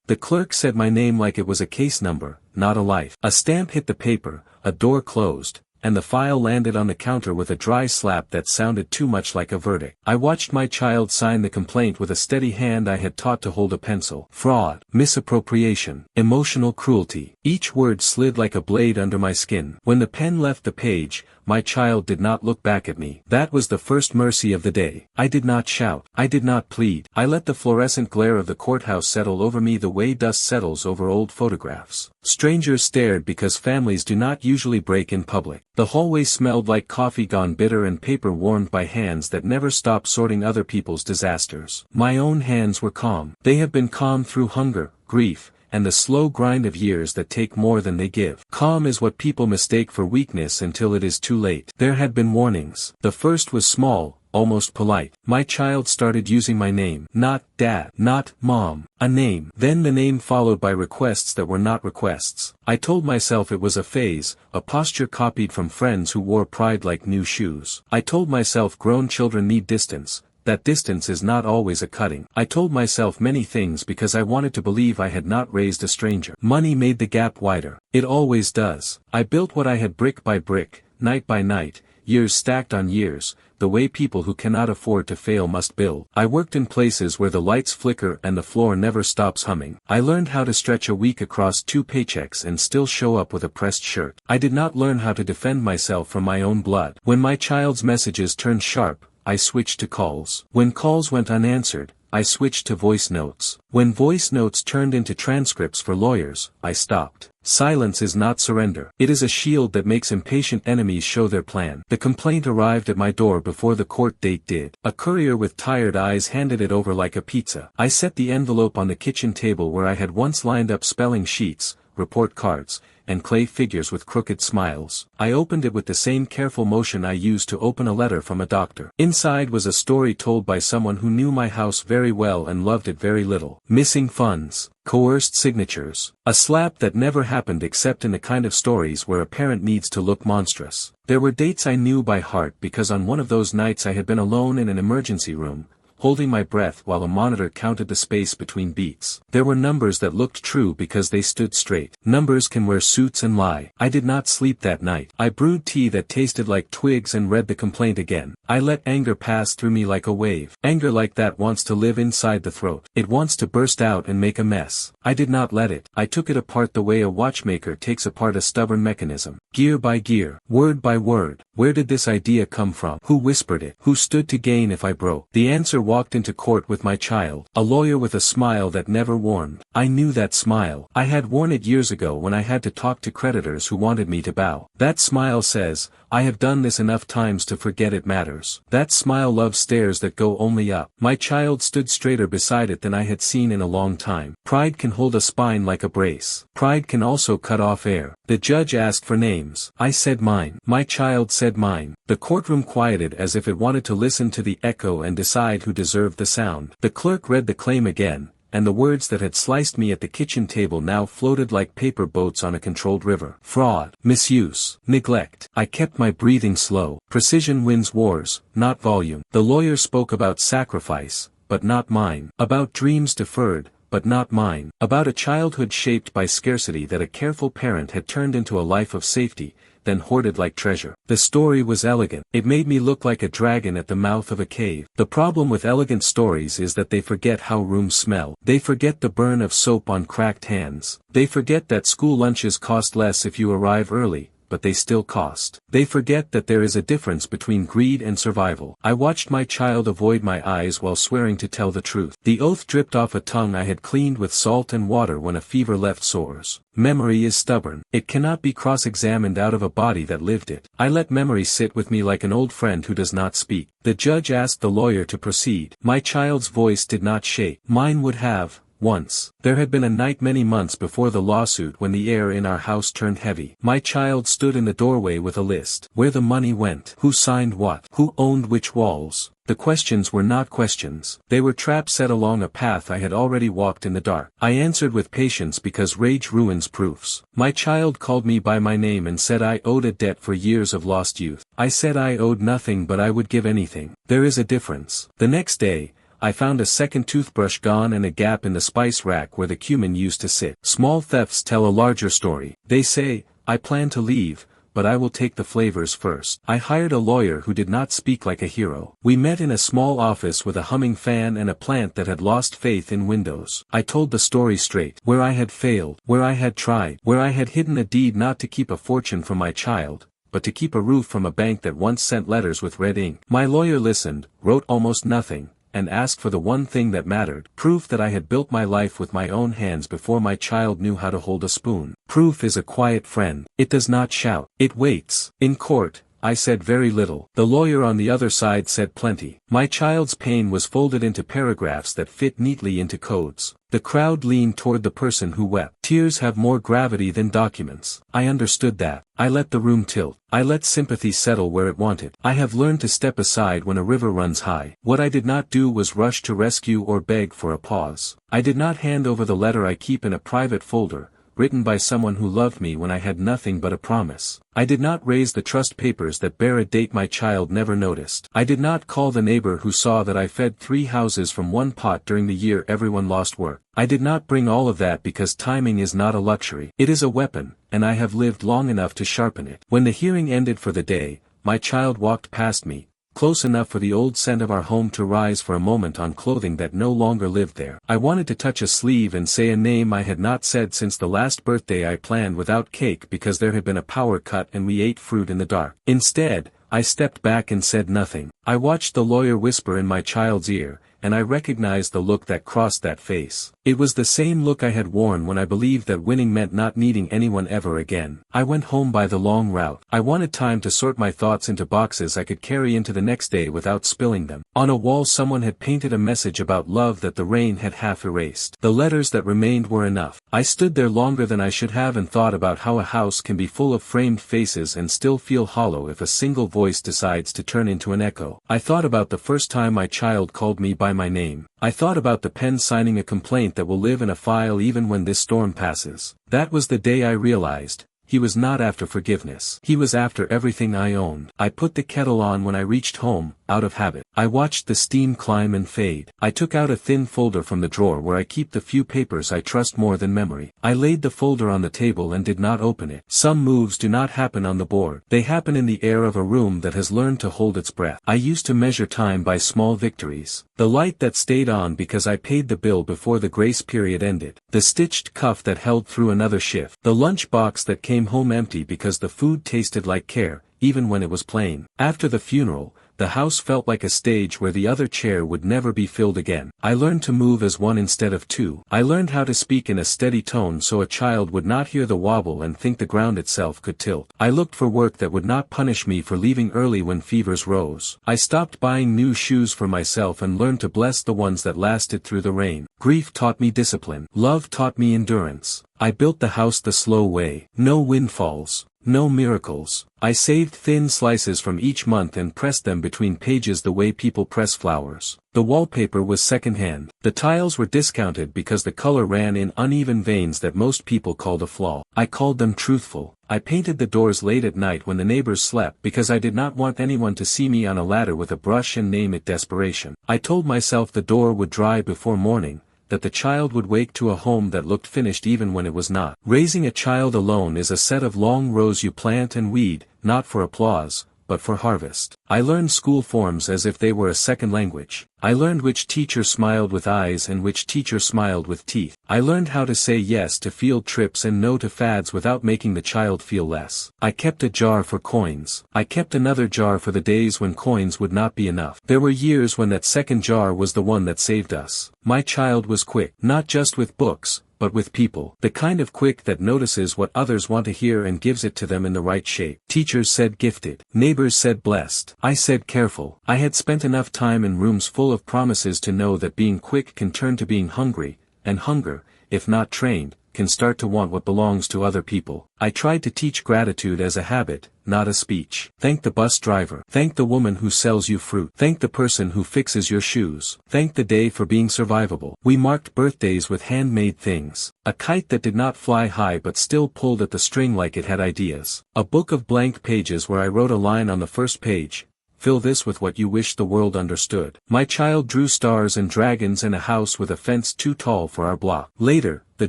The clerk said my name like it was a case number, not a life. A stamp hit the paper, a door closed, and the file landed on the counter with a dry slap that sounded too much like a verdict. I watched my child sign the complaint with a steady hand I had taught to hold a pencil. Fraud, misappropriation, emotional cruelty. Each word slid like a blade under my skin. When the pen left the page, my child did not look back at me. That was the first mercy of the day. I did not shout. I did not plead. I let the fluorescent glare of the courthouse settle over me the way dust settles over old photographs. Strangers stared because families do not usually break in public. The hallway smelled like coffee gone bitter and paper warmed by hands that never stopped sorting other people's disasters. My own hands were calm. They have been calm through hunger, grief, and the slow grind of years that take more than they give. Calm is what people mistake for weakness until it is too late. There had been warnings. The first was small, almost polite. My child started using my name. Not dad. Not mom. A name. Then the name followed by requests that were not requests. I told myself it was a phase, a posture copied from friends who wore pride like new shoes. I told myself grown children need distance. That distance is not always a cutting. I told myself many things because I wanted to believe I had not raised a stranger. Money made the gap wider. It always does. I built what I had brick by brick, night by night, years stacked on years, the way people who cannot afford to fail must build. I worked in places where the lights flicker and the floor never stops humming. I learned how to stretch a week across 2 paychecks and still show up with a pressed shirt. I did not learn how to defend myself from my own blood. When my child's messages turned sharp, I switched to calls. When calls went unanswered, I switched to voice notes. When voice notes turned into transcripts for lawyers, I stopped. Silence is not surrender. It is a shield that makes impatient enemies show their plan. The complaint arrived at my door before the court date did. A courier with tired eyes handed it over like a pizza. I set the envelope on the kitchen table where I had once lined up spelling sheets, report cards, and clay figures with crooked smiles. I opened it with the same careful motion I used to open a letter from a doctor. Inside was a story told by someone who knew my house very well and loved it very little. Missing funds. Coerced signatures. A slap that never happened except in the kind of stories where a parent needs to look monstrous. There were dates I knew by heart because on one of those nights I had been alone in an emergency room, holding my breath while a monitor counted the space between beats. There were numbers that looked true because they stood straight. Numbers can wear suits and lie. I did not sleep that night. I brewed tea that tasted like twigs and read the complaint again. I let anger pass through me like a wave. Anger like that wants to live inside the throat. It wants to burst out and make a mess. I did not let it. I took it apart the way a watchmaker takes apart a stubborn mechanism. Gear by gear. Word by word. Where did this idea come from? Who whispered it? Who stood to gain if I broke? The answer walked into court with my child. A lawyer with a smile that never warned. I knew that smile. I had worn it years ago when I had to talk to creditors who wanted me to bow. That smile says, I have done this enough times to forget it matters. That smile loves stairs that go only up. My child stood straighter beside it than I had seen in a long time. Pride can hold a spine like a brace. Pride can also cut off air. The judge asked for names. I said mine. My child said mine. The courtroom quieted as if it wanted to listen to the echo and decide who deserved the sound. The clerk read the claim again, and the words that had sliced me at the kitchen table now floated like paper boats on a controlled river. Fraud, misuse, neglect. I kept my breathing slow. Precision wins wars, not volume. The lawyer spoke about sacrifice, but not mine. About dreams deferred, but not mine. About a childhood shaped by scarcity that a careful parent had turned into a life of safety, then hoarded like treasure. The story was elegant. It made me look like a dragon at the mouth of a cave. The problem with elegant stories is that they forget how rooms smell. They forget the burn of soap on cracked hands. They forget that school lunches cost less if you arrive early, but they still cost. They forget that there is a difference between greed and survival. I watched my child avoid my eyes while swearing to tell the truth. The oath dripped off a tongue I had cleaned with salt and water when a fever left sores. Memory is stubborn. It cannot be cross-examined out of a body that lived it. I let memory sit with me like an old friend who does not speak. The judge asked the lawyer to proceed. My child's voice did not shake. Mine would have. Once. There had been a night many months before the lawsuit when the air in our house turned heavy. My child stood in the doorway with a list. Where the money went. Who signed what. Who owned which walls. The questions were not questions. They were traps set along a path I had already walked in the dark. I answered with patience because rage ruins proofs. My child called me by my name and said I owed a debt for years of lost youth. I said I owed nothing but I would give anything. There is a difference. The next day, I found a second toothbrush gone and a gap in the spice rack where the cumin used to sit. Small thefts tell a larger story. They say, I plan to leave, but I will take the flavors first. I hired a lawyer who did not speak like a hero. We met in a small office with a humming fan and a plant that had lost faith in windows. I told the story straight. Where I had failed, where I had tried, where I had hidden a deed not to keep a fortune from my child, but to keep a roof from a bank that once sent letters with red ink. My lawyer listened, wrote almost nothing, and asked for the one thing that mattered, proof that I had built my life with my own hands before my child knew how to hold a spoon. Proof is a quiet friend. It does not shout. It waits. In court, I said very little. The lawyer on the other side said plenty. My child's pain was folded into paragraphs that fit neatly into codes. The crowd leaned toward the person who wept. Tears have more gravity than documents. I understood that. I let the room tilt. I let sympathy settle where it wanted. I have learned to step aside when a river runs high. What I did not do was rush to rescue or beg for a pause. I did not hand over the letter I keep in a private folder, written by someone who loved me when I had nothing but a promise. I did not raise the trust papers that bear a date my child never noticed. I did not call the neighbor who saw that I fed 3 houses from one pot during the year everyone lost work. I did not bring all of that because timing is not a luxury. It is a weapon, and I have lived long enough to sharpen it. When the hearing ended for the day, my child walked past me, close enough for the old scent of our home to rise for a moment on clothing that no longer lived there. I wanted to touch a sleeve and say a name I had not said since the last birthday I planned without cake because there had been a power cut and we ate fruit in the dark. Instead, I stepped back and said nothing. I watched the lawyer whisper in my child's ear, and I recognized the look that crossed that face. It was the same look I had worn when I believed that winning meant not needing anyone ever again. I went home by the long route. I wanted time to sort my thoughts into boxes I could carry into the next day without spilling them. On a wall someone had painted a message about love that the rain had half erased. The letters that remained were enough. I stood there longer than I should have and thought about how a house can be full of framed faces and still feel hollow if a single voice decides to turn into an echo. I thought about the first time my child called me by my name. I thought about the pen signing a complaint that will live in a file even when this storm passes. That was the day I realized, he was not after forgiveness. He was after everything I owned. I put the kettle on when I reached home, out of habit. I watched the steam climb and fade. I took out a thin folder from the drawer where I keep the few papers I trust more than memory. I laid the folder on the table and did not open it. Some moves do not happen on the board. They happen in the air of a room that has learned to hold its breath. I used to measure time by small victories. The light that stayed on because I paid the bill before the grace period ended. The stitched cuff that held through another shift. The lunch box that came home empty because the food tasted like care, even when it was plain. After the funeral, the house felt like a stage where the other chair would never be filled again. I learned to move as one instead of two. I learned how to speak in a steady tone so a child would not hear the wobble and think the ground itself could tilt. I looked for work that would not punish me for leaving early when fevers rose. I stopped buying new shoes for myself and learned to bless the ones that lasted through the rain. Grief taught me discipline. Love taught me endurance. I built the house the slow way. No windfalls. No miracles. I saved thin slices from each month and pressed them between pages the way people press flowers. The wallpaper was second-hand. The tiles were discounted because the color ran in uneven veins that most people called a flaw. I called them truthful. I painted the doors late at night when the neighbors slept because I did not want anyone to see me on a ladder with a brush and name it desperation. I told myself the door would dry before morning, that the child would wake to a home that looked finished even when it was not. Raising a child alone is a set of long rows you plant and weed, not for applause, but for harvest. I learned school forms as if they were a second language. I learned which teacher smiled with eyes and which teacher smiled with teeth. I learned how to say yes to field trips and no to fads without making the child feel less. I kept a jar for coins. I kept another jar for the days when coins would not be enough. There were years when that second jar was the one that saved us. My child was quick, not just with books, but with people. The kind of quick that notices what others want to hear and gives it to them in the right shape. Teachers said gifted. Neighbors said blessed. I said careful. I had spent enough time in rooms full of promises to know that being quick can turn to being hungry, and hunger, if not trained, can start to want what belongs to other people. I tried to teach gratitude as a habit, not a speech. Thank the bus driver. Thank the woman who sells you fruit. Thank the person who fixes your shoes. Thank the day for being survivable. We marked birthdays with handmade things. A kite that did not fly high but still pulled at the string like it had ideas. A book of blank pages where I wrote a line on the first page, fill this with what you wish the world understood. My child drew stars and dragons and a house with a fence too tall for our block. Later, the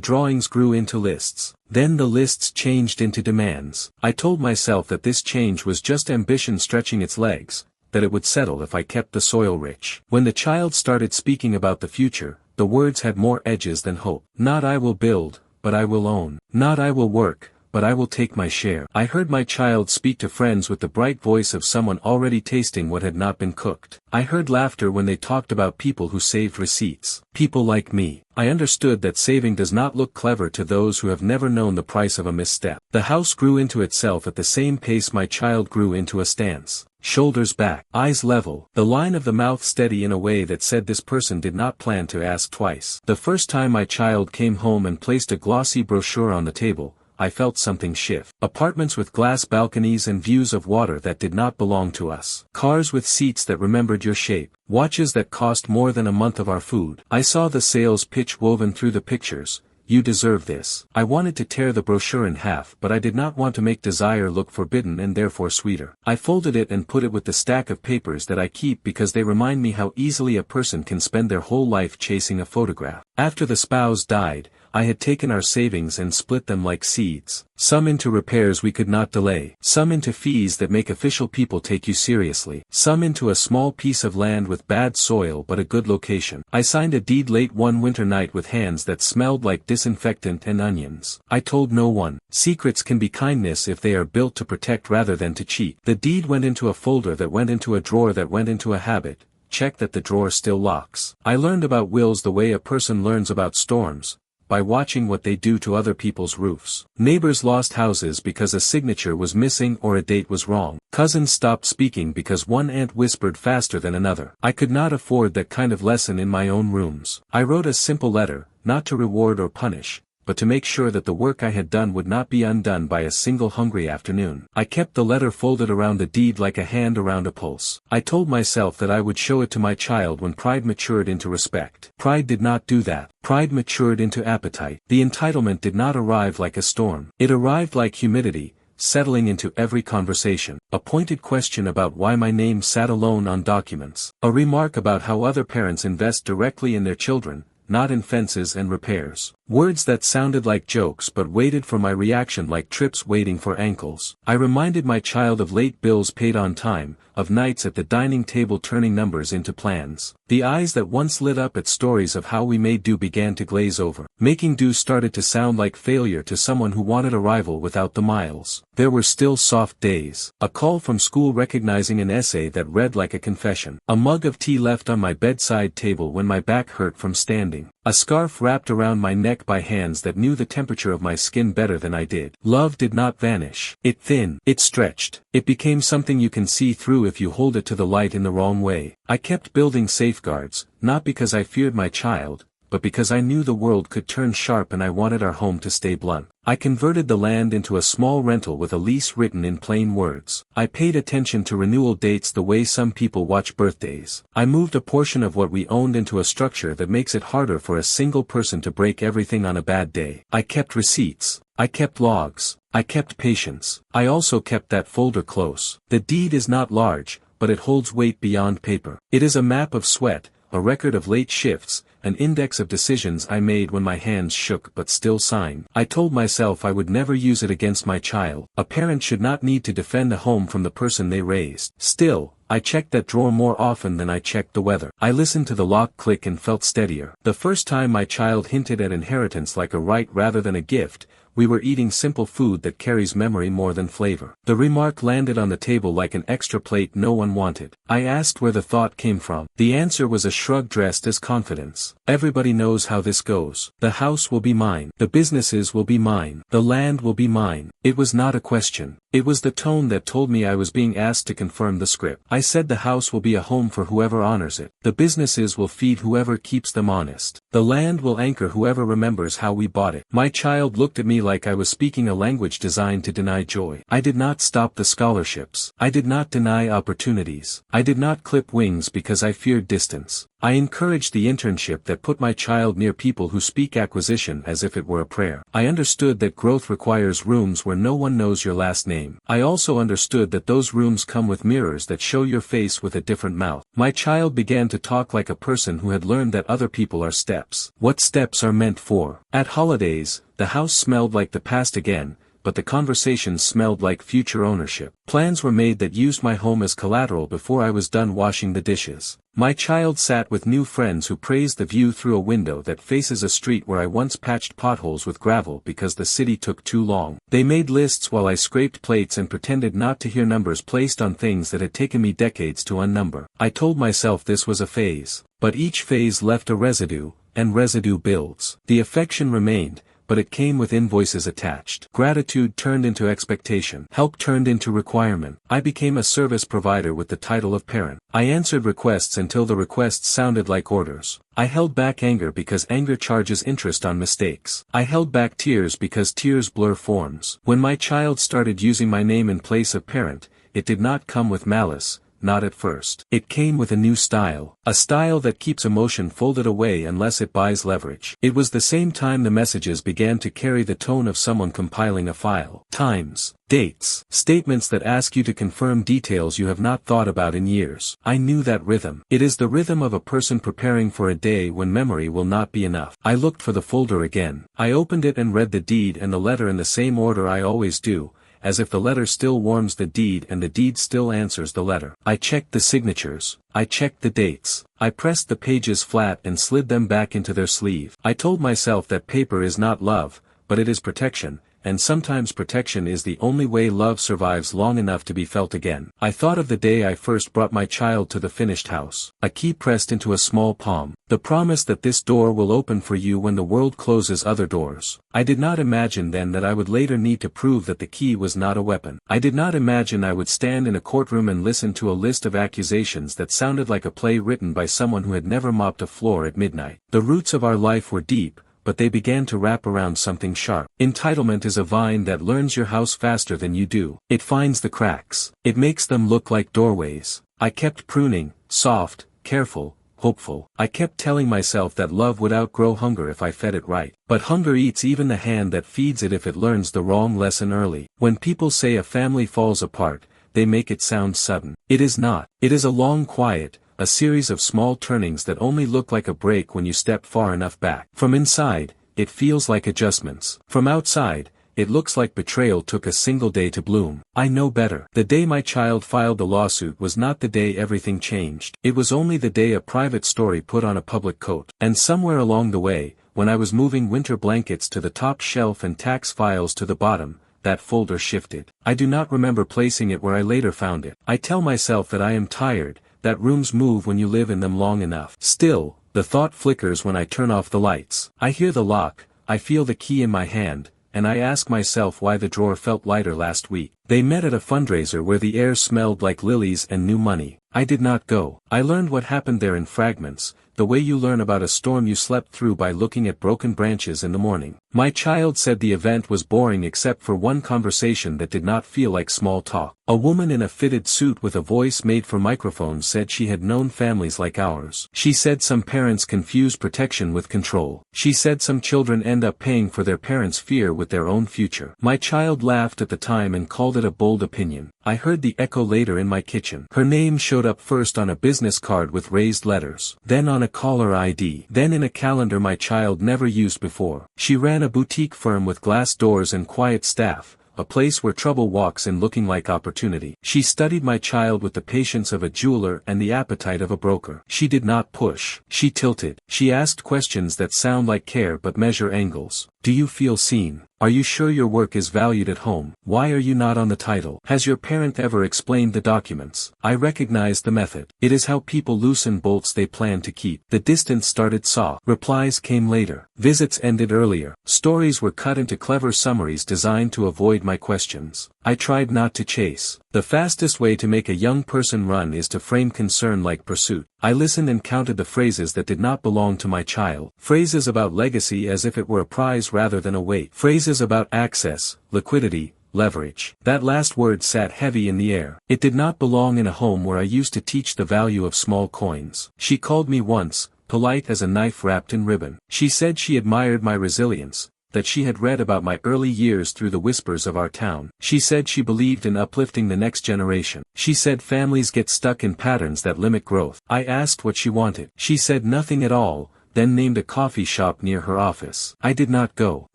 drawings grew into lists. Then the lists changed into demands. I told myself that this change was just ambition stretching its legs, that it would settle if I kept the soil rich. When the child started speaking about the future, the words had more edges than hope. Not I will build, but I will own. Not I will work, but I will take my share. I heard my child speak to friends with the bright voice of someone already tasting what had not been cooked. I heard laughter when they talked about people who saved receipts. People like me. I understood that saving does not look clever to those who have never known the price of a misstep. The house grew into itself at the same pace my child grew into a stance. Shoulders back, eyes level, the line of the mouth steady in a way that said this person did not plan to ask twice. The first time my child came home and placed a glossy brochure on the table, I felt something shift. Apartments with glass balconies and views of water that did not belong to us. Cars with seats that remembered your shape. Watches that cost more than a month of our food. I saw the sales pitch woven through the pictures. You deserve this. I wanted to tear the brochure in half, but I did not want to make desire look forbidden and therefore sweeter. I folded it and put it with the stack of papers that I keep because they remind me how easily a person can spend their whole life chasing a photograph. After the spouse died, I had taken our savings and split them like seeds. Some into repairs we could not delay. Some into fees that make official people take you seriously. Some into a small piece of land with bad soil but a good location. I signed a deed late one winter night with hands that smelled like disinfectant and onions. I told no one. Secrets can be kindness if they are built to protect rather than to cheat. The deed went into a folder that went into a drawer that went into a habit. Check that the drawer still locks. I learned about wills the way a person learns about storms, by watching what they do to other people's roofs. Neighbors lost houses because a signature was missing or a date was wrong. Cousins stopped speaking because one aunt whispered faster than another. I could not afford that kind of lesson in my own rooms. I wrote a simple letter, not to reward or punish, but to make sure that the work I had done would not be undone by a single hungry afternoon. I kept the letter folded around the deed like a hand around a pulse. I told myself that I would show it to my child when pride matured into respect. Pride did not do that. Pride matured into appetite. The entitlement did not arrive like a storm. It arrived like humidity, settling into every conversation. A pointed question about why my name sat alone on documents. A remark about how other parents invest directly in their children, not in fences and repairs. Words that sounded like jokes but waited for my reaction like trips waiting for ankles. I reminded my child of late bills paid on time, of nights at the dining table turning numbers into plans. The eyes that once lit up at stories of how we made do began to glaze over. Making do started to sound like failure to someone who wanted a rival without the miles. There were still soft days. A call from school recognizing an essay that read like a confession. A mug of tea left on my bedside table when my back hurt from standing. A scarf wrapped around my neck by hands that knew the temperature of my skin better than I did. Love did not vanish. It thinned. It stretched. It became something you can see through if you hold it to the light in the wrong way. I kept building safeguards, not because I feared my child, but because I knew the world could turn sharp and I wanted our home to stay blunt. I converted the land into a small rental with a lease written in plain words. I paid attention to renewal dates the way some people watch birthdays. I moved a portion of what we owned into a structure that makes it harder for a single person to break everything on a bad day. I kept receipts. I kept logs. I kept patience. I also kept that folder close. The deed is not large, but it holds weight beyond paper. It is a map of sweat, a record of late shifts, an index of decisions I made when my hands shook but still signed. I told myself I would never use it against my child. A parent should not need to defend a home from the person they raised. Still, I checked that drawer more often than I checked the weather. I listened to the lock click and felt steadier. The first time my child hinted at inheritance like a right rather than a gift, we were eating simple food that carries memory more than flavor. The remark landed on the table like an extra plate no one wanted. I asked where the thought came from. The answer was a shrug dressed as confidence. Everybody knows how this goes. The house will be mine. The businesses will be mine. The land will be mine. It was not a question. It was the tone that told me I was being asked to confirm the script. I said the house will be a home for whoever honors it. The businesses will feed whoever keeps them honest. The land will anchor whoever remembers how we bought it. My child looked at me like I was speaking a language designed to deny joy. I did not stop the scholarships. I did not deny opportunities. I did not clip wings because I feared distance. I encouraged the internship that put my child near people who speak acquisition as if it were a prayer. I understood that growth requires rooms where no one knows your last name. I also understood that those rooms come with mirrors that show your face with a different mouth. My child began to talk like a person who had learned that other people are steps. What steps are meant for. At holidays, the house smelled like the past again, but the conversations smelled like future ownership. Plans were made that used my home as collateral before I was done washing the dishes. My child sat with new friends who praised the view through a window that faces a street where I once patched potholes with gravel because the city took too long. They made lists while I scraped plates and pretended not to hear numbers placed on things that had taken me decades to unnumber. I told myself this was a phase. But each phase left a residue, and residue builds. The affection remained, but it came with invoices attached. Gratitude turned into expectation. Help turned into requirement. I became a service provider with the title of parent. I answered requests until the requests sounded like orders. I held back anger because anger charges interest on mistakes. I held back tears because tears blur forms. When my child started using my name in place of parent, it did not come with malice. Not at first. It came with a new style. A style that keeps emotion folded away unless it buys leverage. It was the same time the messages began to carry the tone of someone compiling a file. Times, dates, statements that ask you to confirm details you have not thought about in years. I knew that rhythm. It is the rhythm of a person preparing for a day when memory will not be enough. I looked for the folder again. I opened it and read the deed and the letter in the same order I always do, as if the letter still warms the deed and the deed still answers the letter. I checked the signatures. I checked the dates. I pressed the pages flat and slid them back into their sleeve. I told myself that paper is not love, but it is protection, and sometimes protection is the only way love survives long enough to be felt again. I thought of the day I first brought my child to the finished house. A key pressed into a small palm. The promise that this door will open for you when the world closes other doors. I did not imagine then that I would later need to prove that the key was not a weapon. I did not imagine I would stand in a courtroom and listen to a list of accusations that sounded like a play written by someone who had never mopped a floor at midnight. The roots of our life were deep, but they began to wrap around something sharp. Entitlement is a vine that learns your house faster than you do. It finds the cracks. It makes them look like doorways. I kept pruning, soft, careful, hopeful. I kept telling myself that love would outgrow hunger if I fed it right. But hunger eats even the hand that feeds it if it learns the wrong lesson early. When people say a family falls apart, they make it sound sudden. It is not. It is a long quiet, a series of small turnings that only look like a break when you step far enough back. From inside, it feels like adjustments. From outside, it looks like betrayal took a single day to bloom. I know better. The day my child filed the lawsuit was not the day everything changed. It was only the day a private story put on a public coat. And somewhere along the way, when I was moving winter blankets to the top shelf and tax files to the bottom, that folder shifted. I do not remember placing it where I later found it. I tell myself that I am tired, that rooms move when you live in them long enough. Still, the thought flickers when I turn off the lights. I hear the lock, I feel the key in my hand, and I ask myself why the drawer felt lighter last week. They met at a fundraiser where the air smelled like lilies and new money. I did not go. I learned what happened there in fragments, the way you learn about a storm you slept through by looking at broken branches in the morning. My child said the event was boring except for one conversation that did not feel like small talk. A woman in a fitted suit with a voice made for microphones said she had known families like ours. She said some parents confuse protection with control. She said some children end up paying for their parents' fear with their own future. My child laughed at the time and called it a bold opinion. I heard the echo later in my kitchen. Her name showed up first on a business card with raised letters, then on a caller ID, then in a calendar my child never used before. She ran a boutique firm with glass doors and quiet staff, a place where trouble walks in looking like opportunity. She studied my child with the patience of a jeweler and the appetite of a broker. She did not push. She tilted. She asked questions that sound like care but measure angles. Do you feel seen? Are you sure your work is valued at home? Why are you not on the title? Has your parent ever explained the documents? I recognized the method. It is how people loosen bolts they plan to keep. The distance started soft. Replies came later. Visits ended earlier. Stories were cut into clever summaries designed to avoid my questions. I tried not to chase. The fastest way to make a young person run is to frame concern like pursuit. I listened and counted the phrases that did not belong to my child. Phrases about legacy as if it were a prize rather than a weight. Phrases about access, liquidity, leverage. That last word sat heavy in the air. It did not belong in a home where I used to teach the value of small coins. She called me once, polite as a knife wrapped in ribbon. She said she admired my resilience, that she had read about my early years through the whispers of our town. She said she believed in uplifting the next generation. She said families get stuck in patterns that limit growth. I asked what she wanted. She said nothing at all, then named a coffee shop near her office. I did not go.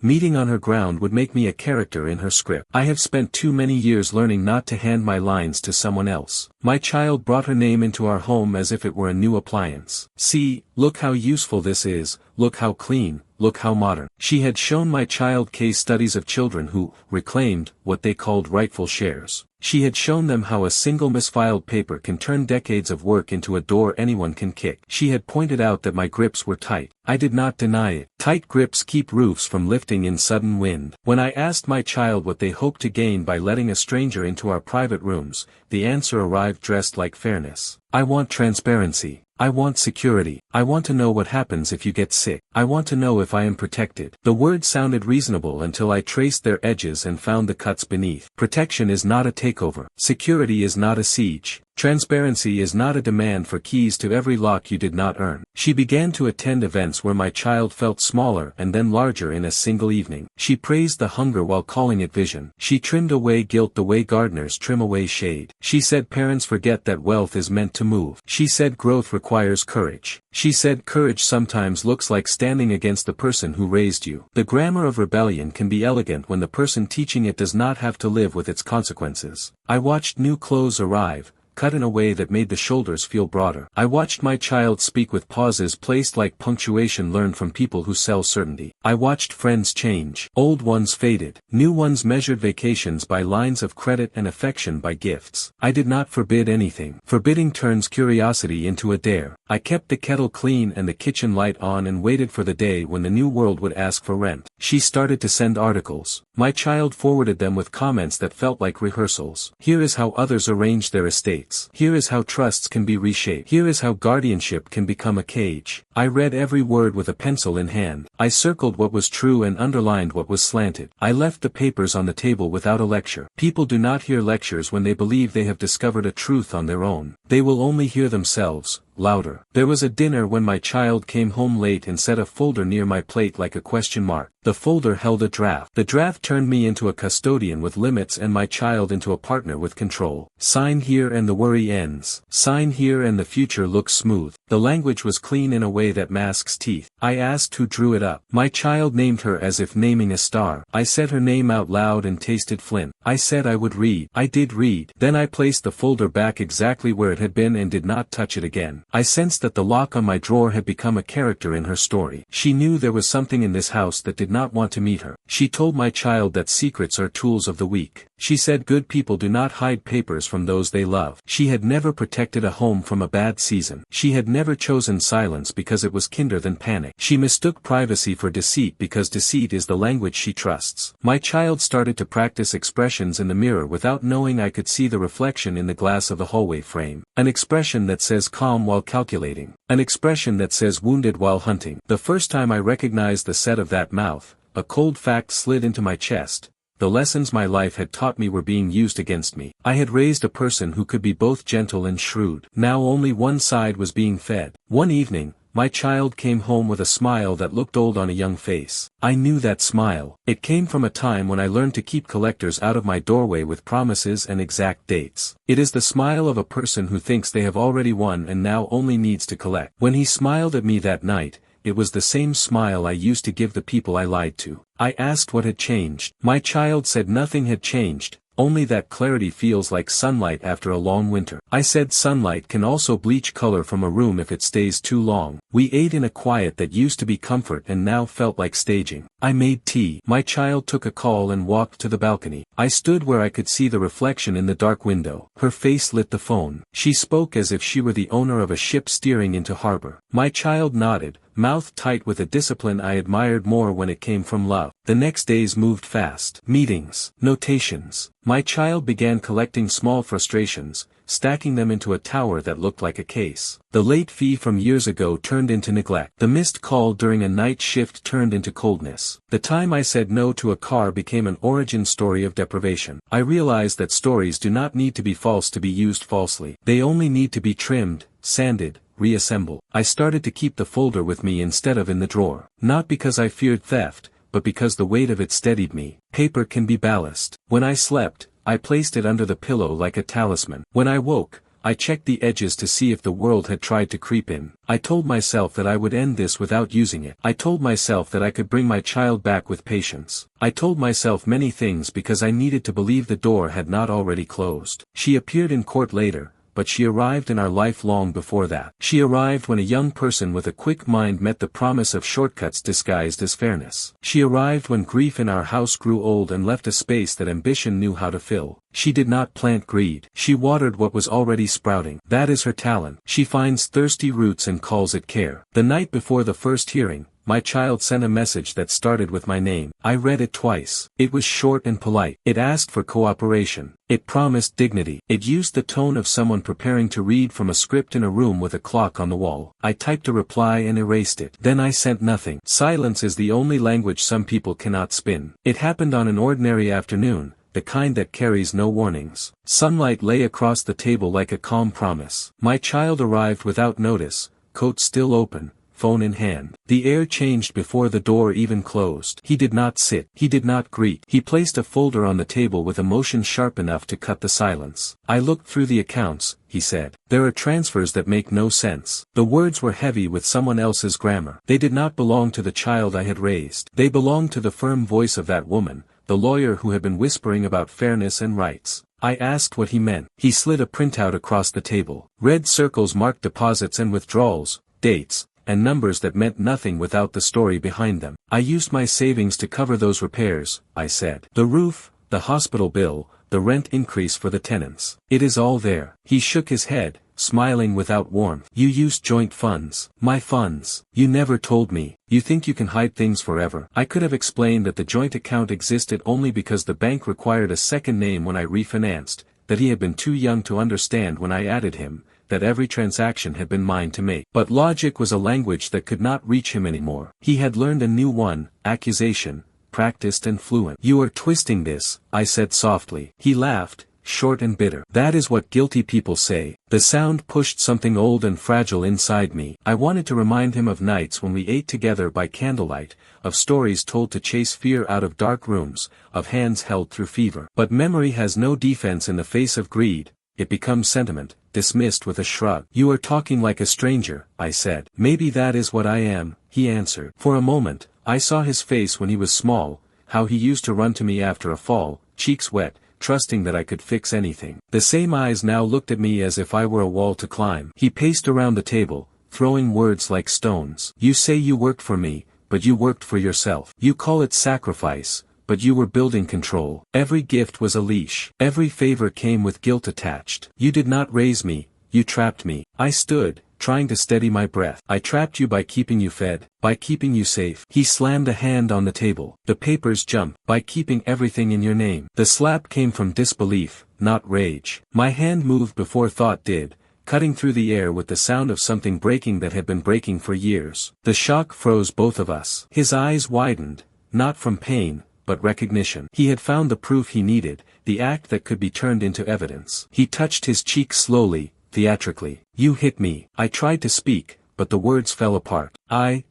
Meeting on her ground would make me a character in her script. I have spent too many years learning not to hand my lines to someone else. My child brought her name into our home as if it were a new appliance. See, look how useful this is, look how clean, look how modern. She had shown my child case studies of children who reclaimed what they called rightful shares. She had shown them how a single misfiled paper can turn decades of work into a door anyone can kick. She had pointed out that my grips were tight. I did not deny it. Tight grips keep roofs from lifting in sudden wind. When I asked my child what they hoped to gain by letting a stranger into our private rooms, the answer arrived dressed like fairness. I want transparency. I want security. I want to know what happens if you get sick. I want to know if I am protected. The words sounded reasonable until I traced their edges and found the cuts beneath. Protection is not a takeover. Security is not a siege. Transparency is not a demand for keys to every lock you did not earn. She began to attend events where my child felt smaller and then larger in a single evening. She praised the hunger while calling it vision. She trimmed away guilt the way gardeners trim away shade. She said parents forget that wealth is meant to move. She said growth requires courage. She said courage sometimes looks like standing against the person who raised you. The grammar of rebellion can be elegant when the person teaching it does not have to live with its consequences. I watched new clothes arrive, cut in a way that made the shoulders feel broader. I watched my child speak with pauses placed like punctuation learned from people who sell certainty. I watched friends change. Old ones faded. New ones measured vacations by lines of credit and affection by gifts. I did not forbid anything. Forbidding turns curiosity into a dare. I kept the kettle clean and the kitchen light on and waited for the day when the new world would ask for rent. She started to send articles. My child forwarded them with comments that felt like rehearsals. Here is how others arrange their estates. Here is how trusts can be reshaped. Here is how guardianship can become a cage. I read every word with a pencil in hand. I circled what was true and underlined what was slanted. I left the papers on the table without a lecture. People do not hear lectures when they believe they have discovered a truth on their own. They will only hear themselves, louder. There was a dinner when my child came home late and set a folder near my plate like a question mark. The folder held a draft. The draft turned me into a custodian with limits and my child into a partner with control. Sign here and the worry ends. Sign here and the future looks smooth. The language was clean in a way that masks teeth. I asked who drew it up. My child named her as if naming a star. I said her name out loud and tasted flint. I said I would read. I did read. Then I placed the folder back exactly where it had been and did not touch it again. I sensed that the lock on my drawer had become a character in her story. She knew there was something in this house that did not want to meet her. She told my child that secrets are tools of the weak. She said good people do not hide papers from those they love. She had never protected a home from a bad season. She had never chosen silence because it was kinder than panic. She mistook privacy for deceit because deceit is the language she trusts. My child started to practice expressions in the mirror without knowing I could see the reflection in the glass of the hallway frame. An expression that says calm while calculating. An expression that says wounded while hunting. The first time I recognized the set of that mouth, a cold fact slid into my chest. The lessons my life had taught me were being used against me. I had raised a person who could be both gentle and shrewd. Now only one side was being fed. One evening, my child came home with a smile that looked old on a young face. I knew that smile. It came from a time when I learned to keep collectors out of my doorway with promises and exact dates. It is the smile of a person who thinks they have already won and now only needs to collect. When he smiled at me that night, it was the same smile I used to give the people I lied to. I asked what had changed. My child said nothing had changed, only that clarity feels like sunlight after a long winter. I said sunlight can also bleach color from a room if it stays too long. We ate in a quiet that used to be comfort and now felt like staging. I made tea. My child took a call and walked to the balcony. I stood where I could see the reflection in the dark window. Her face lit the phone. She spoke as if she were the owner of a ship steering into harbor. My child nodded, mouth tight with a discipline I admired more when it came from love. The next days moved fast. Meetings. Notations. My child began collecting small frustrations, stacking them into a tower that looked like a case. The late fee from years ago turned into neglect. The missed call during a night shift turned into coldness. The time I said no to a car became an origin story of deprivation. I realized that stories do not need to be false to be used falsely. They only need to be trimmed, sanded, reassembled. I started to keep the folder with me instead of in the drawer. Not because I feared theft, but because the weight of it steadied me. Paper can be ballast. When I slept, I placed it under the pillow like a talisman. When I woke, I checked the edges to see if the world had tried to creep in. I told myself that I would end this without using it. I told myself that I could bring my child back with patience. I told myself many things because I needed to believe the door had not already closed. She appeared in court later, but she arrived in our life long before that. She arrived when a young person with a quick mind met the promise of shortcuts disguised as fairness. She arrived when grief in our house grew old and left a space that ambition knew how to fill. She did not plant greed. She watered what was already sprouting. That is her talent. She finds thirsty roots and calls it care. The night before the first hearing, my child sent a message that started with my name. I read it twice. It was short and polite. It asked for cooperation. It promised dignity. It used the tone of someone preparing to read from a script in a room with a clock on the wall. I typed a reply and erased it. Then I sent nothing. Silence is the only language some people cannot spin. It happened on an ordinary afternoon, the kind that carries no warnings. Sunlight lay across the table like a calm promise. My child arrived without notice, coat still open, phone in hand. The air changed before the door even closed. He did not sit. He did not greet. He placed a folder on the table with a motion sharp enough to cut the silence. I looked through the accounts, he said. There are transfers that make no sense. The words were heavy with someone else's grammar. They did not belong to the child I had raised. They belonged to the firm voice of that woman, the lawyer who had been whispering about fairness and rights. I asked what he meant. He slid a printout across the table. Red circles marked deposits and withdrawals, dates, and numbers that meant nothing without the story behind them. I used my savings to cover those repairs, I said. The roof, the hospital bill, the rent increase for the tenants. It is all there. He shook his head, smiling without warmth. You used joint funds. My funds. You never told me. You think you can hide things forever. I could have explained that the joint account existed only because the bank required a second name when I refinanced, that he had been too young to understand when I added him, that every transaction had been mine to make. But logic was a language that could not reach him anymore. He had learned a new one, accusation, practiced and fluent. You are twisting this, I said softly. He laughed, short and bitter. That is what guilty people say. The sound pushed something old and fragile inside me. I wanted to remind him of nights when we ate together by candlelight, of stories told to chase fear out of dark rooms, of hands held through fever. But memory has no defense in the face of greed. It becomes sentiment, dismissed with a shrug. You are talking like a stranger, I said. Maybe that is what I am, he answered. For a moment, I saw his face when he was small, how he used to run to me after a fall, cheeks wet, trusting that I could fix anything. The same eyes now looked at me as if I were a wall to climb. He paced around the table, throwing words like stones. You say you worked for me, but you worked for yourself. You call it sacrifice, but you were building control. Every gift was a leash. Every favor came with guilt attached. You did not raise me, you trapped me. I stood, trying to steady my breath. I trapped you by keeping you fed, by keeping you safe. He slammed a hand on the table. The papers jumped, by keeping everything in your name. The slap came from disbelief, not rage. My hand moved before thought did, cutting through the air with the sound of something breaking that had been breaking for years. The shock froze both of us. His eyes widened, not from pain, but recognition. He had found the proof he needed, the act that could be turned into evidence. He touched his cheek slowly, theatrically. You hit me. I tried to speak, but the words fell apart.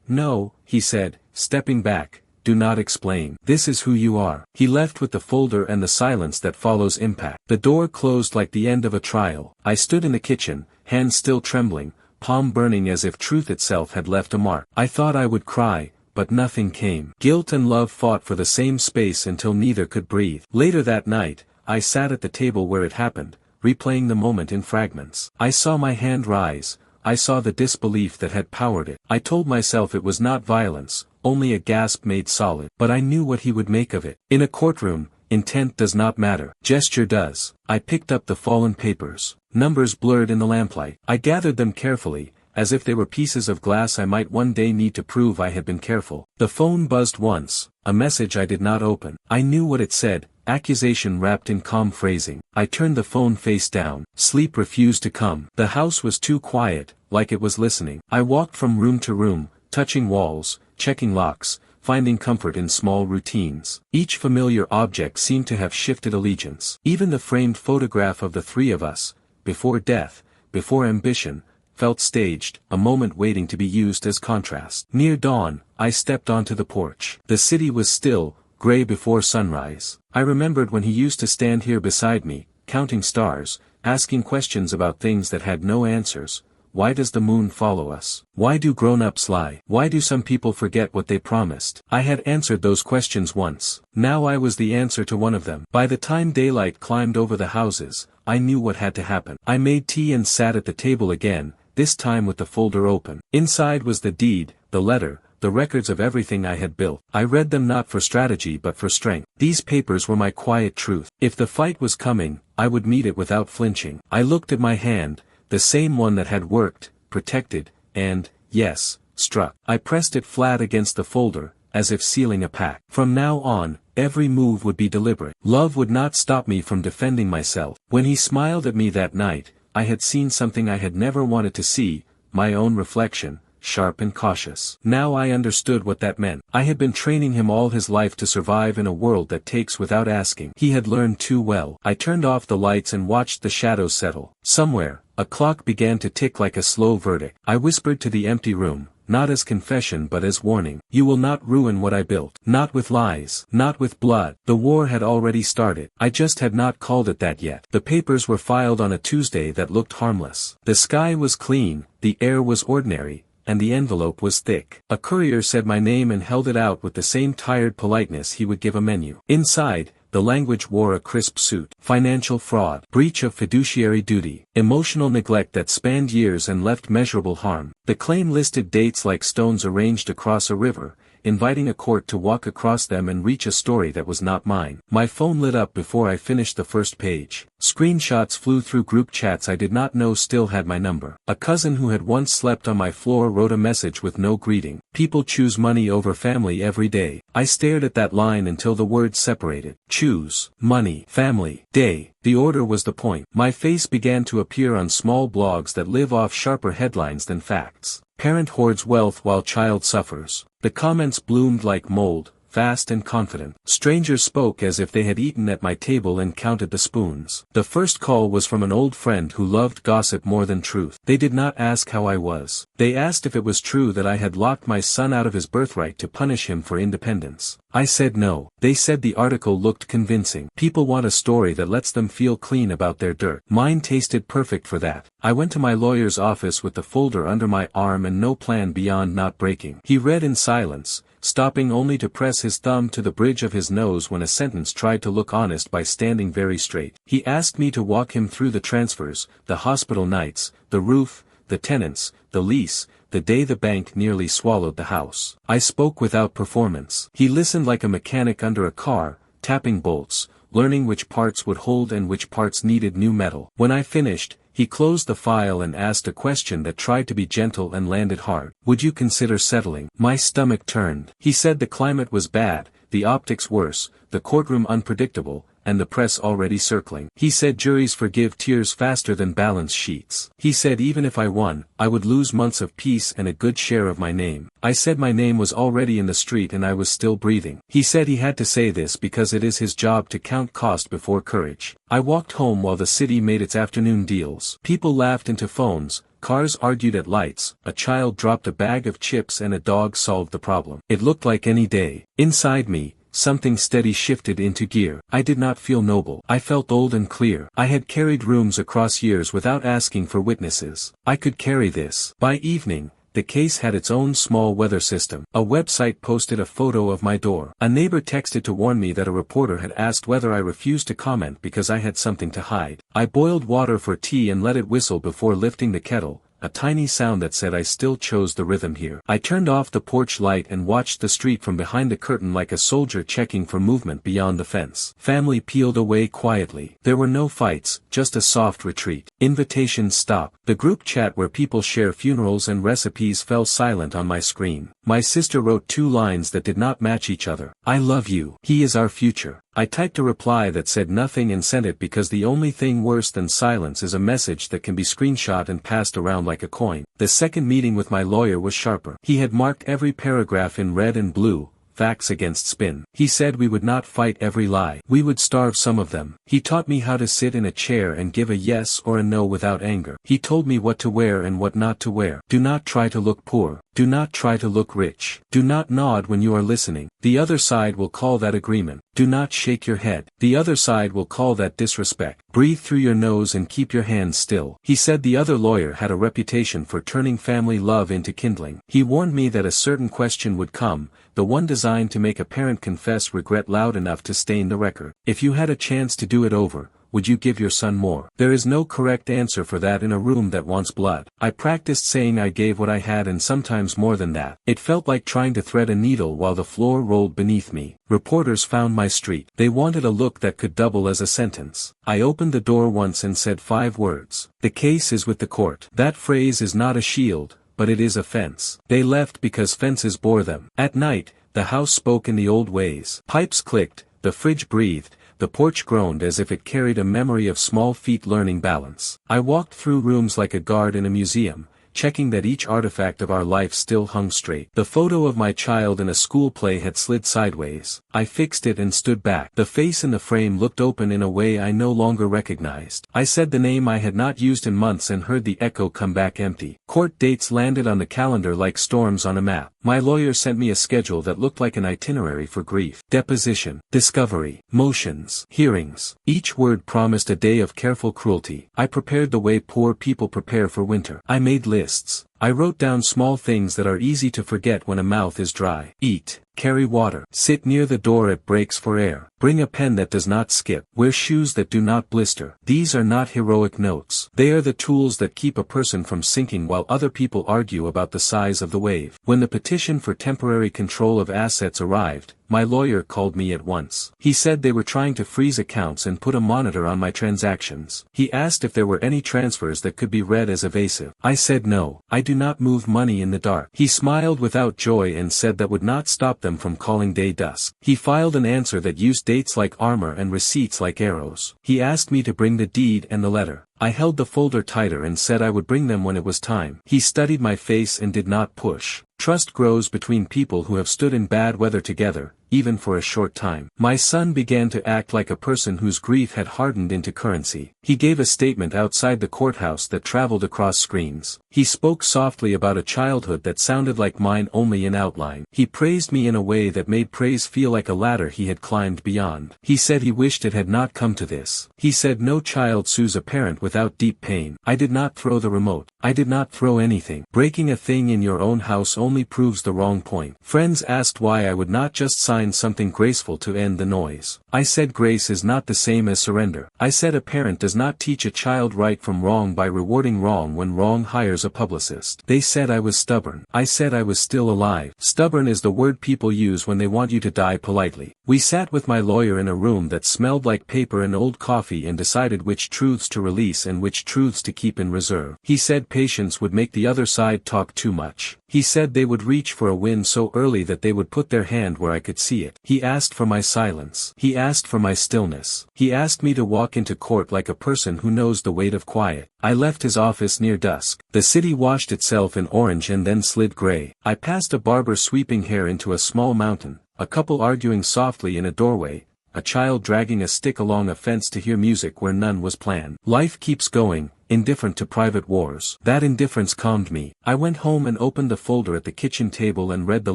No, he said, stepping back, do not explain. This is who you are. He left with the folder and the silence that follows impact. The door closed like the end of a trial. I stood in the kitchen, hands still trembling, palm burning as if truth itself had left a mark. I thought I would cry, but nothing came. Guilt and love fought for the same space until neither could breathe. Later that night, I sat at the table where it happened, replaying the moment in fragments. I saw my hand rise, I saw the disbelief that had powered it. I told myself it was not violence, only a gasp made solid. But I knew what he would make of it. In a courtroom, intent does not matter. Gesture does. I picked up the fallen papers. Numbers blurred in the lamplight. I gathered them carefully, as if they were pieces of glass I might one day need to prove I had been careful. The phone buzzed once, a message I did not open. I knew what it said, accusation wrapped in calm phrasing. I turned the phone face down. Sleep refused to come. The house was too quiet, like it was listening. I walked from room to room, touching walls, checking locks, finding comfort in small routines. Each familiar object seemed to have shifted allegiance. Even the framed photograph of the three of us, before death, before ambition, felt staged, a moment waiting to be used as contrast. Near dawn, I stepped onto the porch. The city was still, gray before sunrise. I remembered when he used to stand here beside me, counting stars, asking questions about things that had no answers. Why does the moon follow us? Why do grown-ups lie? Why do some people forget what they promised? I had answered those questions once. Now I was the answer to one of them. By the time daylight climbed over the houses, I knew what had to happen. I made tea and sat at the table again, this time with the folder open. Inside was the deed, the letter, the records of everything I had built. I read them not for strategy but for strength. These papers were my quiet truth. If the fight was coming, I would meet it without flinching. I looked at my hand, the same one that had worked, protected, and, yes, struck. I pressed it flat against the folder, as if sealing a pact. From now on, every move would be deliberate. Love would not stop me from defending myself. When he smiled at me that night, I had seen something I had never wanted to see, my own reflection, sharp and cautious. Now I understood what that meant. I had been training him all his life to survive in a world that takes without asking. He had learned too well. I turned off the lights and watched the shadows settle. Somewhere, a clock began to tick like a slow verdict. I whispered to the empty room, not as confession but as warning. You will not ruin what I built. Not with lies. Not with blood. The war had already started. I just had not called it that yet. The papers were filed on a Tuesday that looked harmless. The sky was clean, the air was ordinary, and the envelope was thick. A courier said my name and held it out with the same tired politeness he would give a menu. Inside, the language wore a crisp suit. Financial fraud. Breach of fiduciary duty. Emotional neglect that spanned years and left measurable harm. The claim listed dates like stones arranged across a river, inviting a court to walk across them and reach a story that was not mine. My phone lit up before I finished the first page. Screenshots flew through group chats I did not know still had my number. A cousin who had once slept on my floor wrote a message with no greeting. People choose money over family every day. I stared at that line until the words separated. Choose, money, family, day. The order was the point. My face began to appear on small blogs that live off sharper headlines than facts. Parent hoards wealth while child suffers. The comments bloomed like mold, fast and confident. Strangers spoke as if they had eaten at my table and counted the spoons. The first call was from an old friend who loved gossip more than truth. They did not ask how I was. They asked if it was true that I had locked my son out of his birthright to punish him for independence. I said no. They said the article looked convincing. People want a story that lets them feel clean about their dirt. Mine tasted perfect for that. I went to my lawyer's office with the folder under my arm and no plan beyond not breaking. He read in silence, stopping only to press his thumb to the bridge of his nose when a sentence tried to look honest by standing very straight. He asked me to walk him through the transfers, the hospital nights, the roof, the tenants, the lease, the day the bank nearly swallowed the house. I spoke without performance. He listened like a mechanic under a car, tapping bolts, learning which parts would hold and which parts needed new metal. When I finished, he closed the file and asked a question that tried to be gentle and landed hard. Would you consider settling? My stomach turned. He said the climate was bad, the optics worse, the courtroom unpredictable, and the press already circling. He said juries forgive tears faster than balance sheets. He said even if I won, I would lose months of peace and a good share of my name. I said my name was already in the street and I was still breathing. He said he had to say this because it is his job to count cost before courage. I walked home while the city made its afternoon deals. People laughed into phones, cars argued at lights, a child dropped a bag of chips and a dog solved the problem. It looked like any day. Inside me, something steady shifted into gear. I did not feel noble. I felt old and clear. I had carried rooms across years without asking for witnesses. I could carry this. By evening, the case had its own small weather system. A website posted a photo of my door. A neighbor texted to warn me that a reporter had asked whether I refused to comment because I had something to hide. I boiled water for tea and let it whistle before lifting the kettle, a tiny sound that said I still chose the rhythm here. I turned off the porch light and watched the street from behind the curtain like a soldier checking for movement beyond the fence. Family peeled away quietly. There were no fights, just a soft retreat. Invitations stop. The group chat where people share funerals and recipes fell silent on my screen. My sister wrote 2 lines that did not match each other. I love you. He is our future. I typed a reply that said nothing and sent it because the only thing worse than silence is a message that can be screenshot and passed around like a coin. The second meeting with my lawyer was sharper. He had marked every paragraph in red and blue. Facts against spin. He said we would not fight every lie. We would starve some of them. He taught me how to sit in a chair and give a yes or a no without anger. He told me what to wear and what not to wear. Do not try to look poor. Do not try to look rich. Do not nod when you are listening. The other side will call that agreement. Do not shake your head. The other side will call that disrespect. Breathe through your nose and keep your hands still. He said the other lawyer had a reputation for turning family love into kindling. He warned me that a certain question would come, the one designed to make a parent confess regret loud enough to stain the record. If you had a chance to do it over, would you give your son more? There is no correct answer for that in a room that wants blood. I practiced saying I gave what I had and sometimes more than that. It felt like trying to thread a needle while the floor rolled beneath me. Reporters found my street. They wanted a look that could double as a sentence. I opened the door once and said 5 words. The case is with the court. That phrase is not a shield, but it is a fence. They left because fences bore them. At night, the house spoke in the old ways. Pipes clicked, the fridge breathed, the porch groaned as if it carried a memory of small feet learning balance. I walked through rooms like a guard in a museum, checking that each artifact of our life still hung straight. The photo of my child in a school play had slid sideways. I fixed it and stood back. The face in the frame looked open in a way I no longer recognized. I said the name I had not used in months and heard the echo come back empty. Court dates landed on the calendar like storms on a map. My lawyer sent me a schedule that looked like an itinerary for grief. Deposition, discovery, motions, hearings. Each word promised a day of careful cruelty. I prepared the way poor people prepare for winter. I made lists. I wrote down small things that are easy to forget when a mouth is dry. Eat. Carry water. Sit near the door at breaks for air. Bring a pen that does not skip. Wear shoes that do not blister. These are not heroic notes. They are the tools that keep a person from sinking while other people argue about the size of the wave. When the petition for temporary control of assets arrived, my lawyer called me at once. He said they were trying to freeze accounts and put a monitor on my transactions. He asked if there were any transfers that could be read as evasive. I said no, I do not move money in the dark. He smiled without joy and said that would not stop them from calling day dusk. He filed an answer that used dates like armor and receipts like arrows. He asked me to bring the deed and the letter. I held the folder tighter and said I would bring them when it was time. He studied my face and did not push. Trust grows between people who have stood in bad weather together, even for a short time. My son began to act like a person whose grief had hardened into currency. He gave a statement outside the courthouse that traveled across screens. He spoke softly about a childhood that sounded like mine only in outline. He praised me in a way that made praise feel like a ladder he had climbed beyond. He said he wished it had not come to this. He said no child sues a parent without deep pain. I did not throw the remote. I did not throw anything. Breaking a thing in your own house only proves the wrong point. Friends asked why I would not just sign something graceful to end the noise. I said grace is not the same as surrender. I said a parent does not teach a child right from wrong by rewarding wrong when wrong hires a publicist. They said I was stubborn. I said I was still alive. Stubborn is the word people use when they want you to die politely. We sat with my lawyer in a room that smelled like paper and old coffee and decided which truths to release and which truths to keep in reserve. He said patience would make the other side talk too much. He said they would reach for a win so early that they would put their hand where I could see it. He asked for my silence. He asked for my stillness. He asked me to walk into court like a person who knows the weight of quiet. I left his office near dusk. The city washed itself in orange and then slid gray. I passed a barber sweeping hair into a small mountain, a couple arguing softly in a doorway, a child dragging a stick along a fence to hear music where none was planned. Life keeps going, indifferent to private wars. That indifference calmed me. I went home and opened the folder at the kitchen table and read the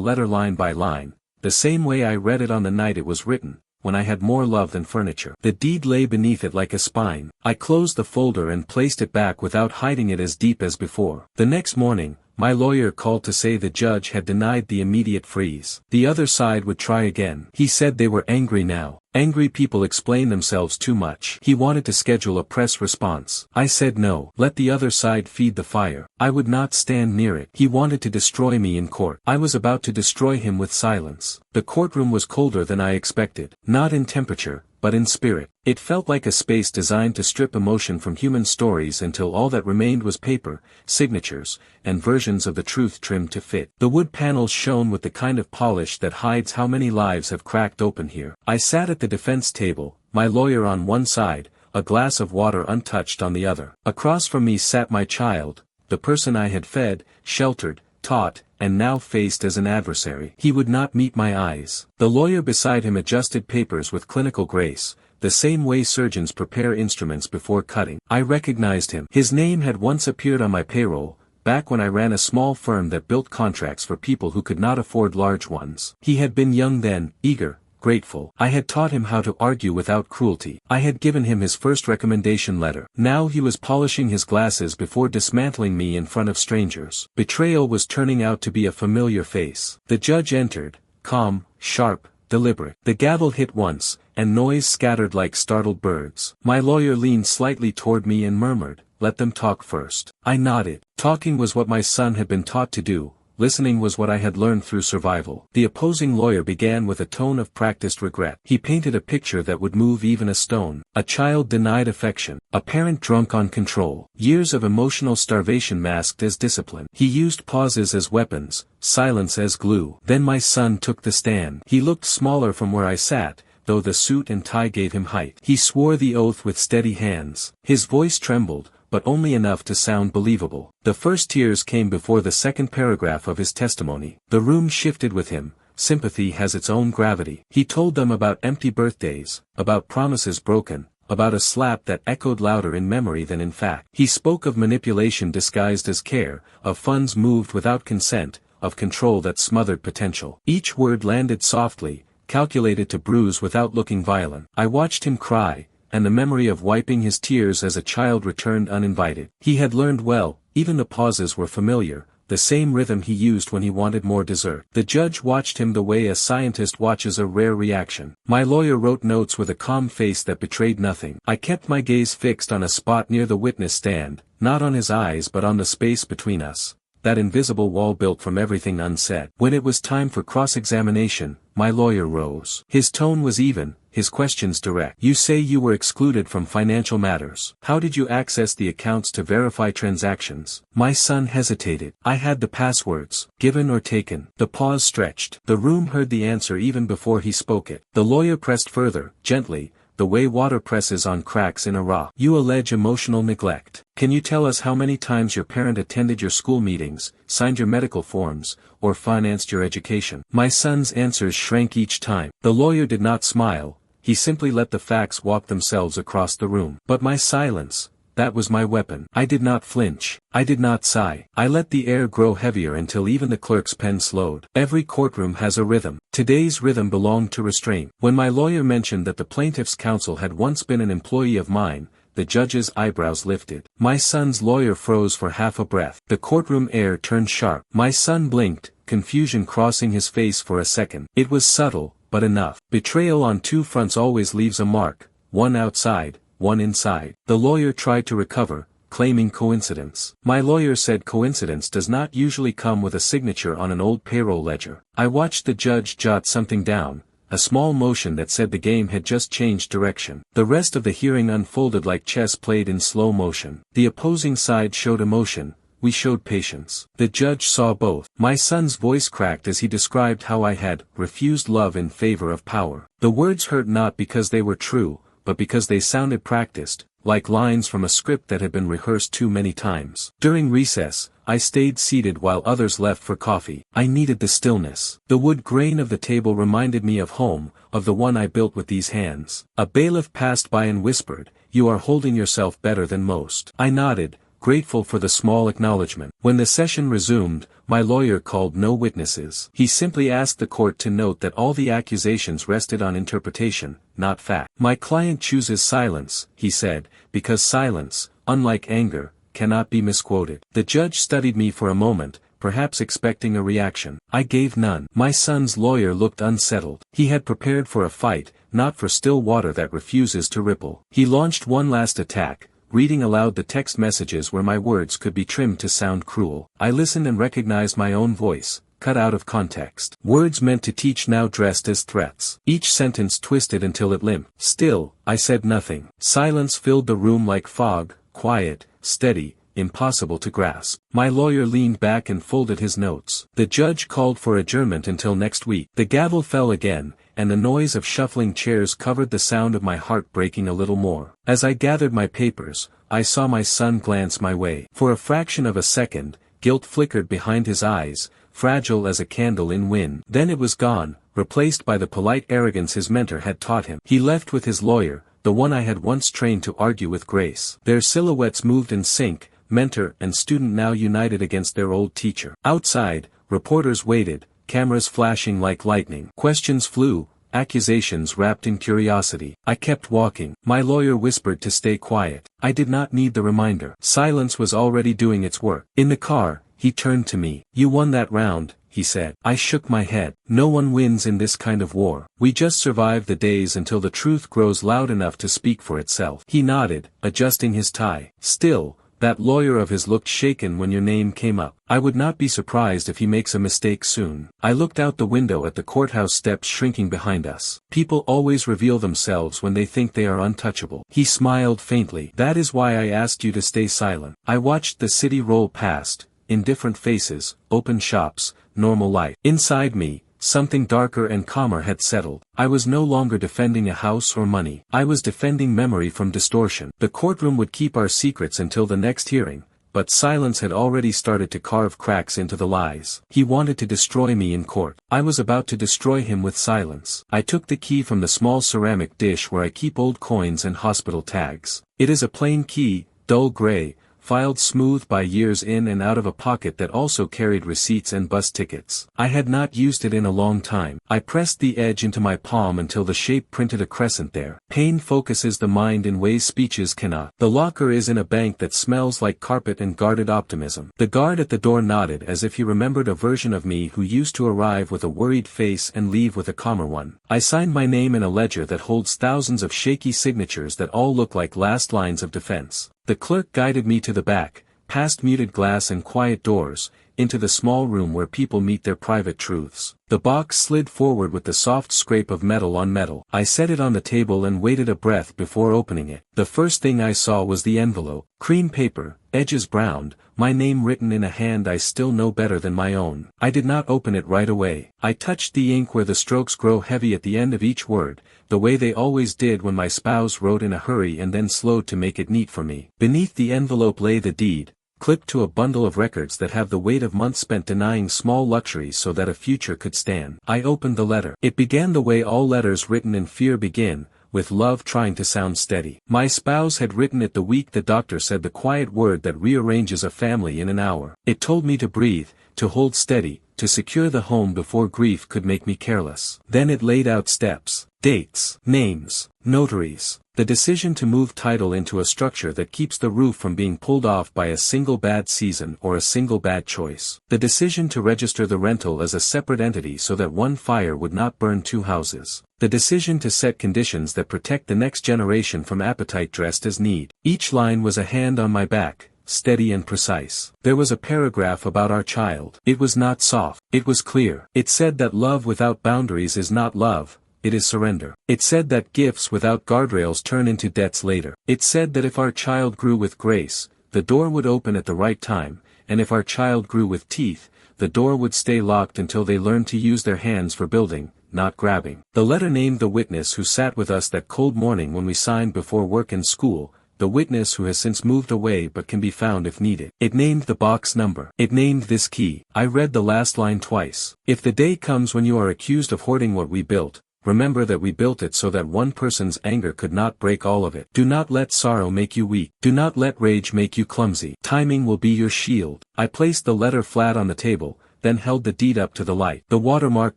letter line by line, the same way I read it on the night it was written, when I had more love than furniture. The deed lay beneath it like a spine. I closed the folder and placed it back without hiding it as deep as before. The next morning, my lawyer called to say the judge had denied the immediate freeze. The other side would try again. He said they were angry now. Angry people explain themselves too much. He wanted to schedule a press response. I said no. Let the other side feed the fire. I would not stand near it. He wanted to destroy me in court. I was about to destroy him with silence. The courtroom was colder than I expected. Not in temperature, but in spirit. It felt like a space designed to strip emotion from human stories until all that remained was paper, signatures, and versions of the truth trimmed to fit. The wood panels shone with the kind of polish that hides how many lives have cracked open here. I sat at the defense table, my lawyer on one side, a glass of water untouched on the other. Across from me sat my child, the person I had fed, sheltered, taught, and now faced as an adversary. He would not meet my eyes. The lawyer beside him adjusted papers with clinical grace, the same way surgeons prepare instruments before cutting. I recognized him. His name had once appeared on my payroll, back when I ran a small firm that built contracts for people who could not afford large ones. He had been young then, eager, grateful. I had taught him how to argue without cruelty. I had given him his first recommendation letter. Now he was polishing his glasses before dismantling me in front of strangers. Betrayal was turning out to be a familiar face. The judge entered, calm, sharp, deliberate. The gavel hit once, and noise scattered like startled birds. My lawyer leaned slightly toward me and murmured, "Let them talk first." I nodded. Talking was what my son had been taught to do. Listening was what I had learned through survival. The opposing lawyer began with a tone of practiced regret. He painted a picture that would move even a stone. A child denied affection. A parent drunk on control. Years of emotional starvation masked as discipline. He used pauses as weapons, silence as glue. Then my son took the stand. He looked smaller from where I sat, though the suit and tie gave him height. He swore the oath with steady hands. His voice trembled, but only enough to sound believable. The first tears came before the second paragraph of his testimony. The room shifted with him. Sympathy has its own gravity. He told them about empty birthdays, about promises broken, about a slap that echoed louder in memory than in fact. He spoke of manipulation disguised as care, of funds moved without consent, of control that smothered potential. Each word landed softly, calculated to bruise without looking violent. I watched him cry, and the memory of wiping his tears as a child returned uninvited. He had learned well, even the pauses were familiar, the same rhythm he used when he wanted more dessert. The judge watched him the way a scientist watches a rare reaction. My lawyer wrote notes with a calm face that betrayed nothing. I kept my gaze fixed on a spot near the witness stand, not on his eyes but on the space between us, that invisible wall built from everything unsaid. When it was time for cross-examination, my lawyer rose. His tone was even, his questions direct. "You say you were excluded from financial matters. How did you access the accounts to verify transactions?" My son hesitated. "I had the passwords, given or taken." The pause stretched. The room heard the answer even before he spoke it. The lawyer pressed further, gently, the way water presses on cracks in a rock. "You allege emotional neglect. Can you tell us how many times your parent attended your school meetings, signed your medical forms, or financed your education?" My son's answers shrank each time. The lawyer did not smile. He simply let the facts walk themselves across the room. But my silence, that was my weapon. I did not flinch. I did not sigh. I let the air grow heavier until even the clerk's pen slowed. Every courtroom has a rhythm. Today's rhythm belonged to restraint. When my lawyer mentioned that the plaintiff's counsel had once been an employee of mine, the judge's eyebrows lifted. My son's lawyer froze for half a breath. The courtroom air turned sharp. My son blinked, confusion crossing his face for a second. It was subtle, but enough. Betrayal on two fronts always leaves a mark, one outside, one inside. The lawyer tried to recover, claiming coincidence. My lawyer said coincidence does not usually come with a signature on an old payroll ledger. I watched the judge jot something down, a small motion that said the game had just changed direction. The rest of the hearing unfolded like chess played in slow motion. The opposing side showed emotion. We showed patience. The judge saw both. My son's voice cracked as he described how I had refused love in favor of power. The words hurt not because they were true, but because they sounded practiced, like lines from a script that had been rehearsed too many times. During recess, I stayed seated while others left for coffee. I needed the stillness. The wood grain of the table reminded me of home, of the one I built with these hands. A bailiff passed by and whispered, "You are holding yourself better than most." I nodded, grateful for the small acknowledgement. When the session resumed, my lawyer called no witnesses. He simply asked the court to note that all the accusations rested on interpretation, not fact. "My client chooses silence," he said, "because silence, unlike anger, cannot be misquoted." The judge studied me for a moment, perhaps expecting a reaction. I gave none. My son's lawyer looked unsettled. He had prepared for a fight, not for still water that refuses to ripple. He launched one last attack, reading aloud the text messages where my words could be trimmed to sound cruel. I listened and recognized my own voice, cut out of context. Words meant to teach now dressed as threats. Each sentence twisted until it limped. Still, I said nothing. Silence filled the room like fog, quiet, steady, impossible to grasp. My lawyer leaned back and folded his notes. The judge called for adjournment until next week. The gavel fell again, and the noise of shuffling chairs covered the sound of my heart breaking a little more. As I gathered my papers, I saw my son glance my way. For a fraction of a second, guilt flickered behind his eyes, fragile as a candle in wind. Then it was gone, replaced by the polite arrogance his mentor had taught him. He left with his lawyer, the one I had once trained to argue with grace. Their silhouettes moved in sync, mentor and student now united against their old teacher. Outside, reporters waited, cameras flashing like lightning. Questions flew, accusations wrapped in curiosity. I kept walking. My lawyer whispered to stay quiet. I did not need the reminder. Silence was already doing its work. In the car, he turned to me. "You won that round," he said. I shook my head. "No one wins in this kind of war. We just survive the days until the truth grows loud enough to speak for itself." He nodded, adjusting his tie. Still, that lawyer of his looked shaken when your name came up. "I would not be surprised if he makes a mistake soon." I looked out the window at the courthouse steps shrinking behind us. People always reveal themselves when they think they are untouchable. He smiled faintly. "That is why I asked you to stay silent." I watched the city roll past, indifferent faces, open shops, normal life. Inside me, something darker and calmer had settled. I was no longer defending a house or money. I was defending memory from distortion. The courtroom would keep our secrets until the next hearing, but silence had already started to carve cracks into the lies. He wanted to destroy me in court. I was about to destroy him with silence. I took the key from the small ceramic dish where I keep old coins and hospital tags. It is a plain key, dull gray, filed smooth by years in and out of a pocket that also carried receipts and bus tickets. I had not used it in a long time. I pressed the edge into my palm until the shape printed a crescent there. Pain focuses the mind in ways speeches cannot. The locker is in a bank that smells like carpet and guarded optimism. The guard at the door nodded as if he remembered a version of me who used to arrive with a worried face and leave with a calmer one. I signed my name in a ledger that holds thousands of shaky signatures that all look like last lines of defense. The clerk guided me to the back, past muted glass and quiet doors, into the small room where people meet their private truths. The box slid forward with the soft scrape of metal on metal. I set it on the table and waited a breath before opening it. The first thing I saw was the envelope. Cream paper, edges browned, my name written in a hand I still know better than my own. I did not open it right away. I touched the ink where the strokes grow heavy at the end of each word, the way they always did when my spouse wrote in a hurry and then slowed to make it neat for me. Beneath the envelope lay the deed, clipped to a bundle of records that have the weight of months spent denying small luxuries so that a future could stand. I opened the letter. It began the way all letters written in fear begin, with love trying to sound steady. My spouse had written it the week the doctor said the quiet word that rearranges a family in an hour. It told me to breathe, to hold steady, to secure the home before grief could make me careless. Then it laid out steps, dates, names, notaries, the decision to move title into a structure that keeps the roof from being pulled off by a single bad season or a single bad choice. The decision to register the rental as a separate entity so that one fire would not burn two houses. The decision to set conditions that protect the next generation from appetite dressed as need. Each line was a hand on my back, steady and precise. There was a paragraph about our child. It was not soft. It was clear. It said that love without boundaries is not love. It is surrender. It said that gifts without guardrails turn into debts later. It said that if our child grew with grace, the door would open at the right time, and if our child grew with teeth, the door would stay locked until they learned to use their hands for building, not grabbing. The letter named the witness who sat with us that cold morning when we signed before work and school, the witness who has since moved away but can be found if needed. It named the box number. It named this key. I read the last line twice. If the day comes when you are accused of hoarding what we built, remember that we built it so that one person's anger could not break all of it. Do not let sorrow make you weak. Do not let rage make you clumsy. Timing will be your shield. I placed the letter flat on the table, then held the deed up to the light. The watermark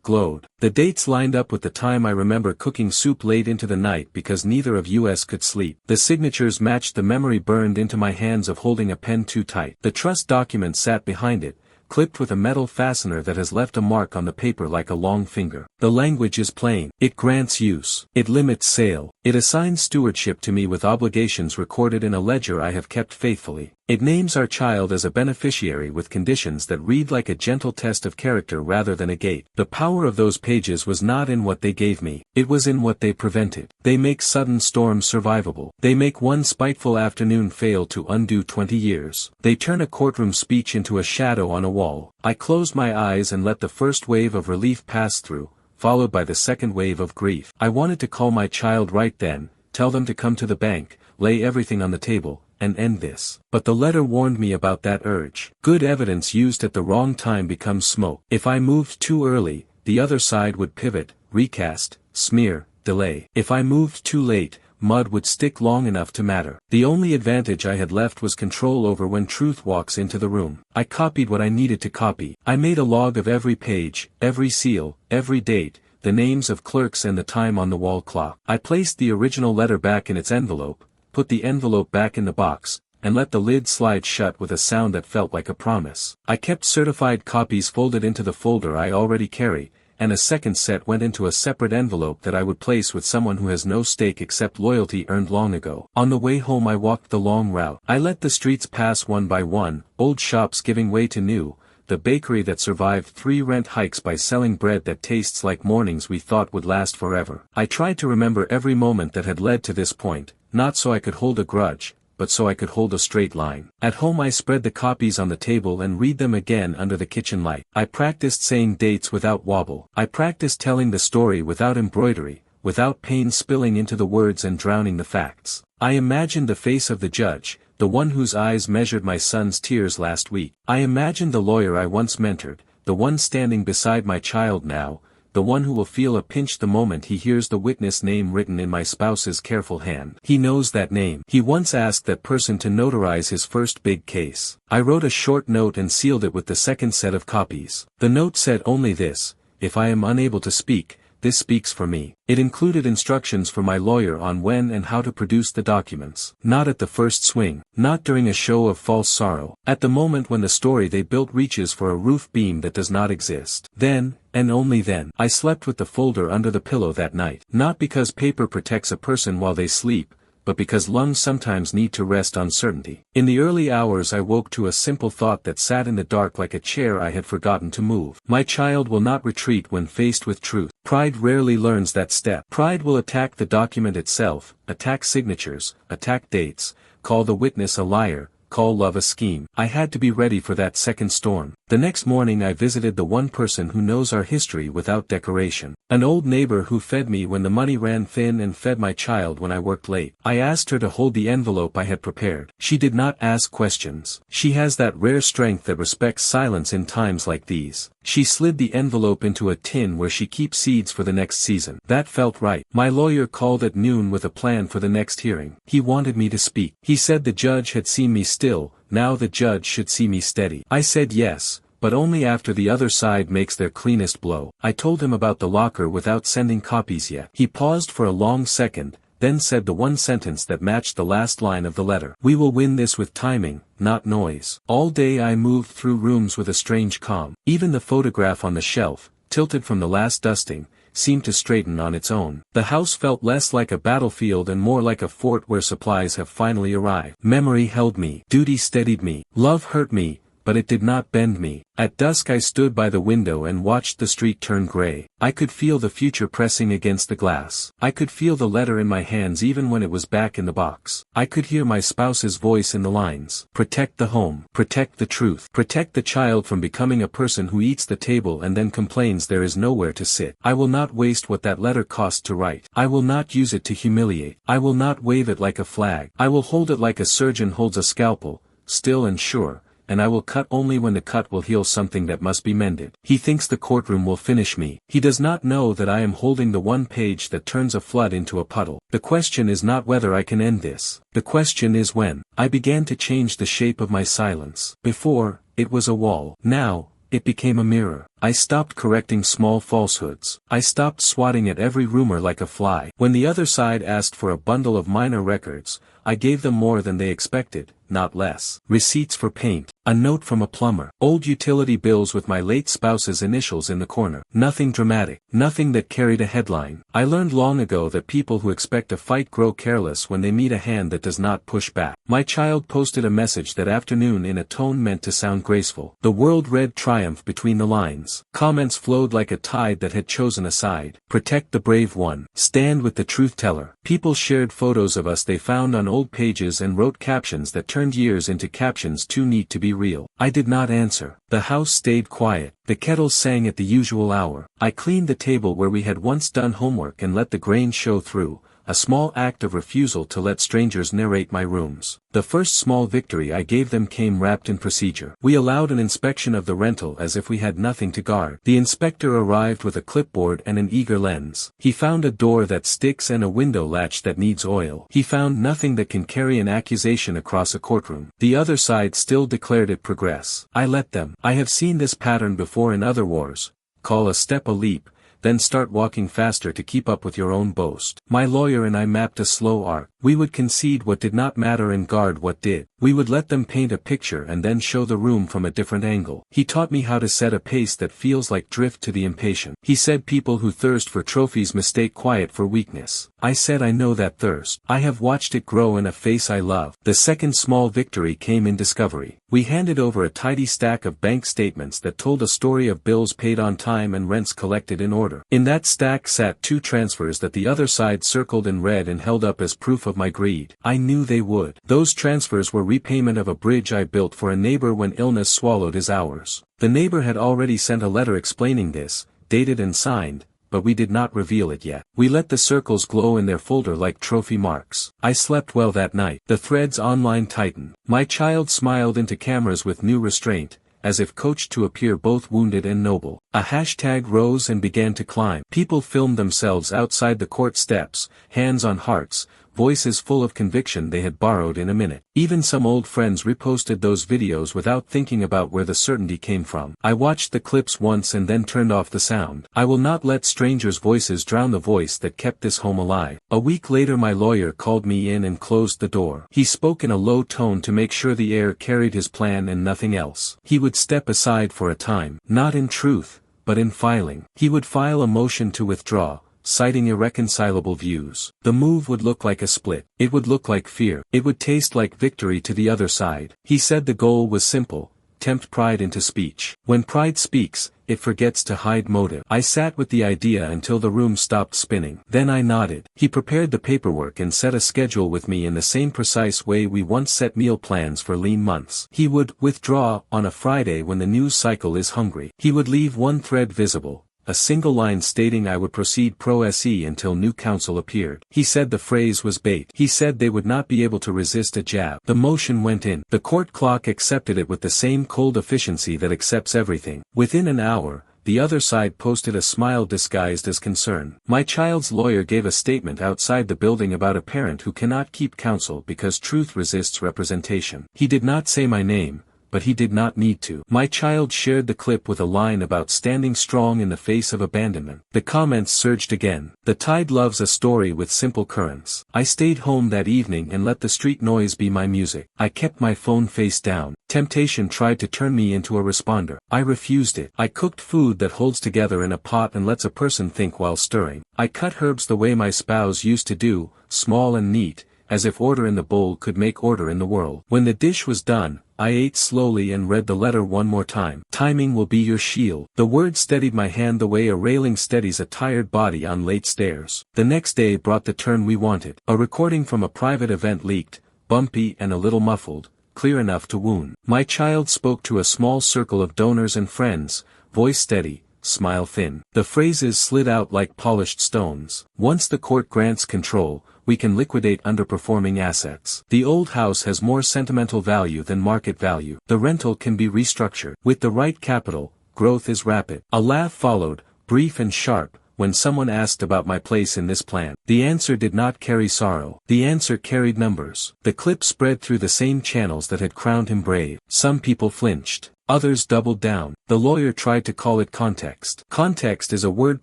glowed. The dates lined up with the time I remember cooking soup late into the night because neither of us could sleep. The signatures matched the memory burned into my hands of holding a pen too tight. The trust document sat behind it, clipped with a metal fastener that has left a mark on the paper like a long finger. The language is plain. It grants use. It limits sale. It assigns stewardship to me with obligations recorded in a ledger I have kept faithfully. It names our child as a beneficiary with conditions that read like a gentle test of character rather than a gate. The power of those pages was not in what they gave me, it was in what they prevented. They make sudden storms survivable. They make one spiteful afternoon fail to undo 20 years. They turn a courtroom speech into a shadow on a wall. I closed my eyes and let the first wave of relief pass through, followed by the second wave of grief. I wanted to call my child right then, tell them to come to the bank, lay everything on the table, and end this. But the letter warned me about that urge. Good evidence used at the wrong time becomes smoke. If I moved too early, the other side would pivot, recast, smear, delay. If I moved too late, mud would stick long enough to matter. The only advantage I had left was control over when truth walks into the room. I copied what I needed to copy. I made a log of every page, every seal, every date, the names of clerks and the time on the wall clock. I placed the original letter back in its envelope, put the envelope back in the box, and let the lid slide shut with a sound that felt like a promise. I kept certified copies folded into the folder I already carry, and a second set went into a separate envelope that I would place with someone who has no stake except loyalty earned long ago. On the way home I walked the long route. I let the streets pass one by one, old shops giving way to new, the bakery that survived 3 rent hikes by selling bread that tastes like mornings we thought would last forever. I tried to remember every moment that had led to this point, not so I could hold a grudge, but so I could hold a straight line. At home I spread the copies on the table and read them again under the kitchen light. I practiced saying dates without wobble. I practiced telling the story without embroidery, without pain spilling into the words and drowning the facts. I imagined the face of the judge, the one whose eyes measured my son's tears last week. I imagined the lawyer I once mentored, the one standing beside my child now, the one who will feel a pinch the moment he hears the witness name written in my spouse's careful hand. He knows that name. He once asked that person to notarize his first big case. I wrote a short note and sealed it with the second set of copies. The note said only this: if I am unable to speak, this speaks for me. It included instructions for my lawyer on when and how to produce the documents. Not at the first swing, not during a show of false sorrow, at the moment when the story they built reaches for a roof beam that does not exist. Then, and only then, I slept with the folder under the pillow that night. Not because paper protects a person while they sleep, but because lungs sometimes need to rest on certainty. In the early hours I woke to a simple thought that sat in the dark like a chair I had forgotten to move. My child will not retreat when faced with truth. Pride rarely learns that step. Pride will attack the document itself, attack signatures, attack dates, call the witness a liar, call love a scheme. I had to be ready for that second storm. The next morning I visited the one person who knows our history without decoration. An old neighbor who fed me when the money ran thin and fed my child when I worked late. I asked her to hold the envelope I had prepared. She did not ask questions. She has that rare strength that respects silence in times like these. She slid the envelope into a tin where she keeps seeds for the next season. That felt right. My lawyer called at noon with a plan for the next hearing. He wanted me to speak. He said the judge had seen me still, now the judge should see me steady. I said yes, but only after the other side makes their cleanest blow. I told him about the locker without sending copies yet. He paused for a long second, then said the one sentence that matched the last line of the letter. We will win this with timing, not noise. All day I moved through rooms with a strange calm. Even the photograph on the shelf, tilted from the last dusting, seemed to straighten on its own. The house felt less like a battlefield and more like a fort where supplies have finally arrived. Memory held me. Duty steadied me. Love hurt me, but it did not bend me. At dusk I stood by the window and watched the street turn gray. I could feel the future pressing against the glass. I could feel the letter in my hands even when it was back in the box. I could hear my spouse's voice in the lines. Protect the home. Protect the truth. Protect the child from becoming a person who eats the table and then complains there is nowhere to sit. I will not waste what that letter cost to write. I will not use it to humiliate. I will not wave it like a flag. I will hold it like a surgeon holds a scalpel, still and sure, and I will cut only when the cut will heal something that must be mended. He thinks the courtroom will finish me. He does not know that I am holding the one page that turns a flood into a puddle. The question is not whether I can end this. The question is when. I began to change the shape of my silence. Before, it was a wall. Now, it became a mirror. I stopped correcting small falsehoods. I stopped swatting at every rumor like a fly. When the other side asked for a bundle of minor records, I gave them more than they expected, not less. Receipts for paint, a note from a plumber, old utility bills with my late spouse's initials in the corner. Nothing dramatic, nothing that carried a headline. I learned long ago that people who expect a fight grow careless when they meet a hand that does not push back. My child posted a message that afternoon in a tone meant to sound graceful. The world read triumph between the lines. Comments flowed like a tide that had chosen a side. Protect the brave one. Stand with the truth teller. People shared photos of us they found on old pages and wrote captions that turned years into captions too neat to be real. I did not answer. The house stayed quiet. The kettle sang at the usual hour. I cleaned the table where we had once done homework and let the grain show through, a small act of refusal to let strangers narrate my rooms. The first small victory I gave them came wrapped in procedure. We allowed an inspection of the rental as if we had nothing to guard. The inspector arrived with a clipboard and an eager lens. He found a door that sticks and a window latch that needs oil. He found nothing that can carry an accusation across a courtroom. The other side still declared it progress. I let them. I have seen this pattern before in other wars. Call a step a leap, then start walking faster to keep up with your own boast. My lawyer and I mapped a slow arc. We would concede what did not matter and guard what did. We would let them paint a picture and then show the room from a different angle. He taught me how to set a pace that feels like drift to the impatient. He said people who thirst for trophies mistake quiet for weakness. I said I know that thirst. I have watched it grow in a face I love. The second small victory came in discovery. We handed over a tidy stack of bank statements that told a story of bills paid on time and rents collected in order. In that stack sat 2 transfers that the other side circled in red and held up as proof of my greed. I knew they would. Those transfers were repayment of a bridge I built for a neighbor when illness swallowed his hours. The neighbor had already sent a letter explaining this, dated and signed, but we did not reveal it yet. We let the circles glow in their folder like trophy marks. I slept well that night. The threads online tightened. My child smiled into cameras with new restraint, as if coached to appear both wounded and noble. A hashtag rose and began to climb. People filmed themselves outside the court steps, hands on hearts, voices full of conviction they had borrowed in a minute. Even some old friends reposted those videos without thinking about where the certainty came from. I watched the clips once and then turned off the sound. I will not let strangers' voices drown the voice that kept this home alive. A week later my lawyer called me in and closed the door. He spoke in a low tone to make sure the air carried his plan and nothing else. He would step aside for a time, not in truth, but in filing. He would file a motion to withdraw, citing irreconcilable views. The move would look like a split. It would look like fear. It would taste like victory to the other side. He said the goal was simple: tempt pride into speech. When pride speaks, it forgets to hide motive. I sat with the idea until the room stopped spinning. Then I nodded. He prepared the paperwork and set a schedule with me in the same precise way we once set meal plans for lean months. He would withdraw on a Friday when the news cycle is hungry. He would leave one thread visible, a single line stating I would proceed pro se until new counsel appeared. He said the phrase was bait. He said they would not be able to resist a jab. The motion went in. The court clock accepted it with the same cold efficiency that accepts everything. Within an hour, the other side posted a smile disguised as concern. My child's lawyer gave a statement outside the building about a parent who cannot keep counsel because truth resists representation. He did not say my name, but he did not need to. My child shared the clip with a line about standing strong in the face of abandonment. The comments surged again. The tide loves a story with simple currents. I stayed home that evening and let the street noise be my music. I kept my phone face down. Temptation tried to turn me into a responder. I refused it. I cooked food that holds together in a pot and lets a person think while stirring. I cut herbs the way my spouse used to do, small and neat, as if order in the bowl could make order in the world. When the dish was done, I ate slowly and read the letter one more time. Timing will be your shield. The word steadied my hand the way a railing steadies a tired body on late stairs. The next day brought the turn we wanted. A recording from a private event leaked, bumpy and a little muffled, clear enough to wound. My child spoke to a small circle of donors and friends, voice steady, smile thin. The phrases slid out like polished stones. Once the court grants control, we can liquidate underperforming assets. The old house has more sentimental value than market value. The rental can be restructured. With the right capital, growth is rapid. A laugh followed, brief and sharp, when someone asked about my place in this plan. The answer did not carry sorrow. The answer carried numbers. The clip spread through the same channels that had crowned him brave. Some people flinched. Others doubled down. The lawyer tried to call it context. Context is a word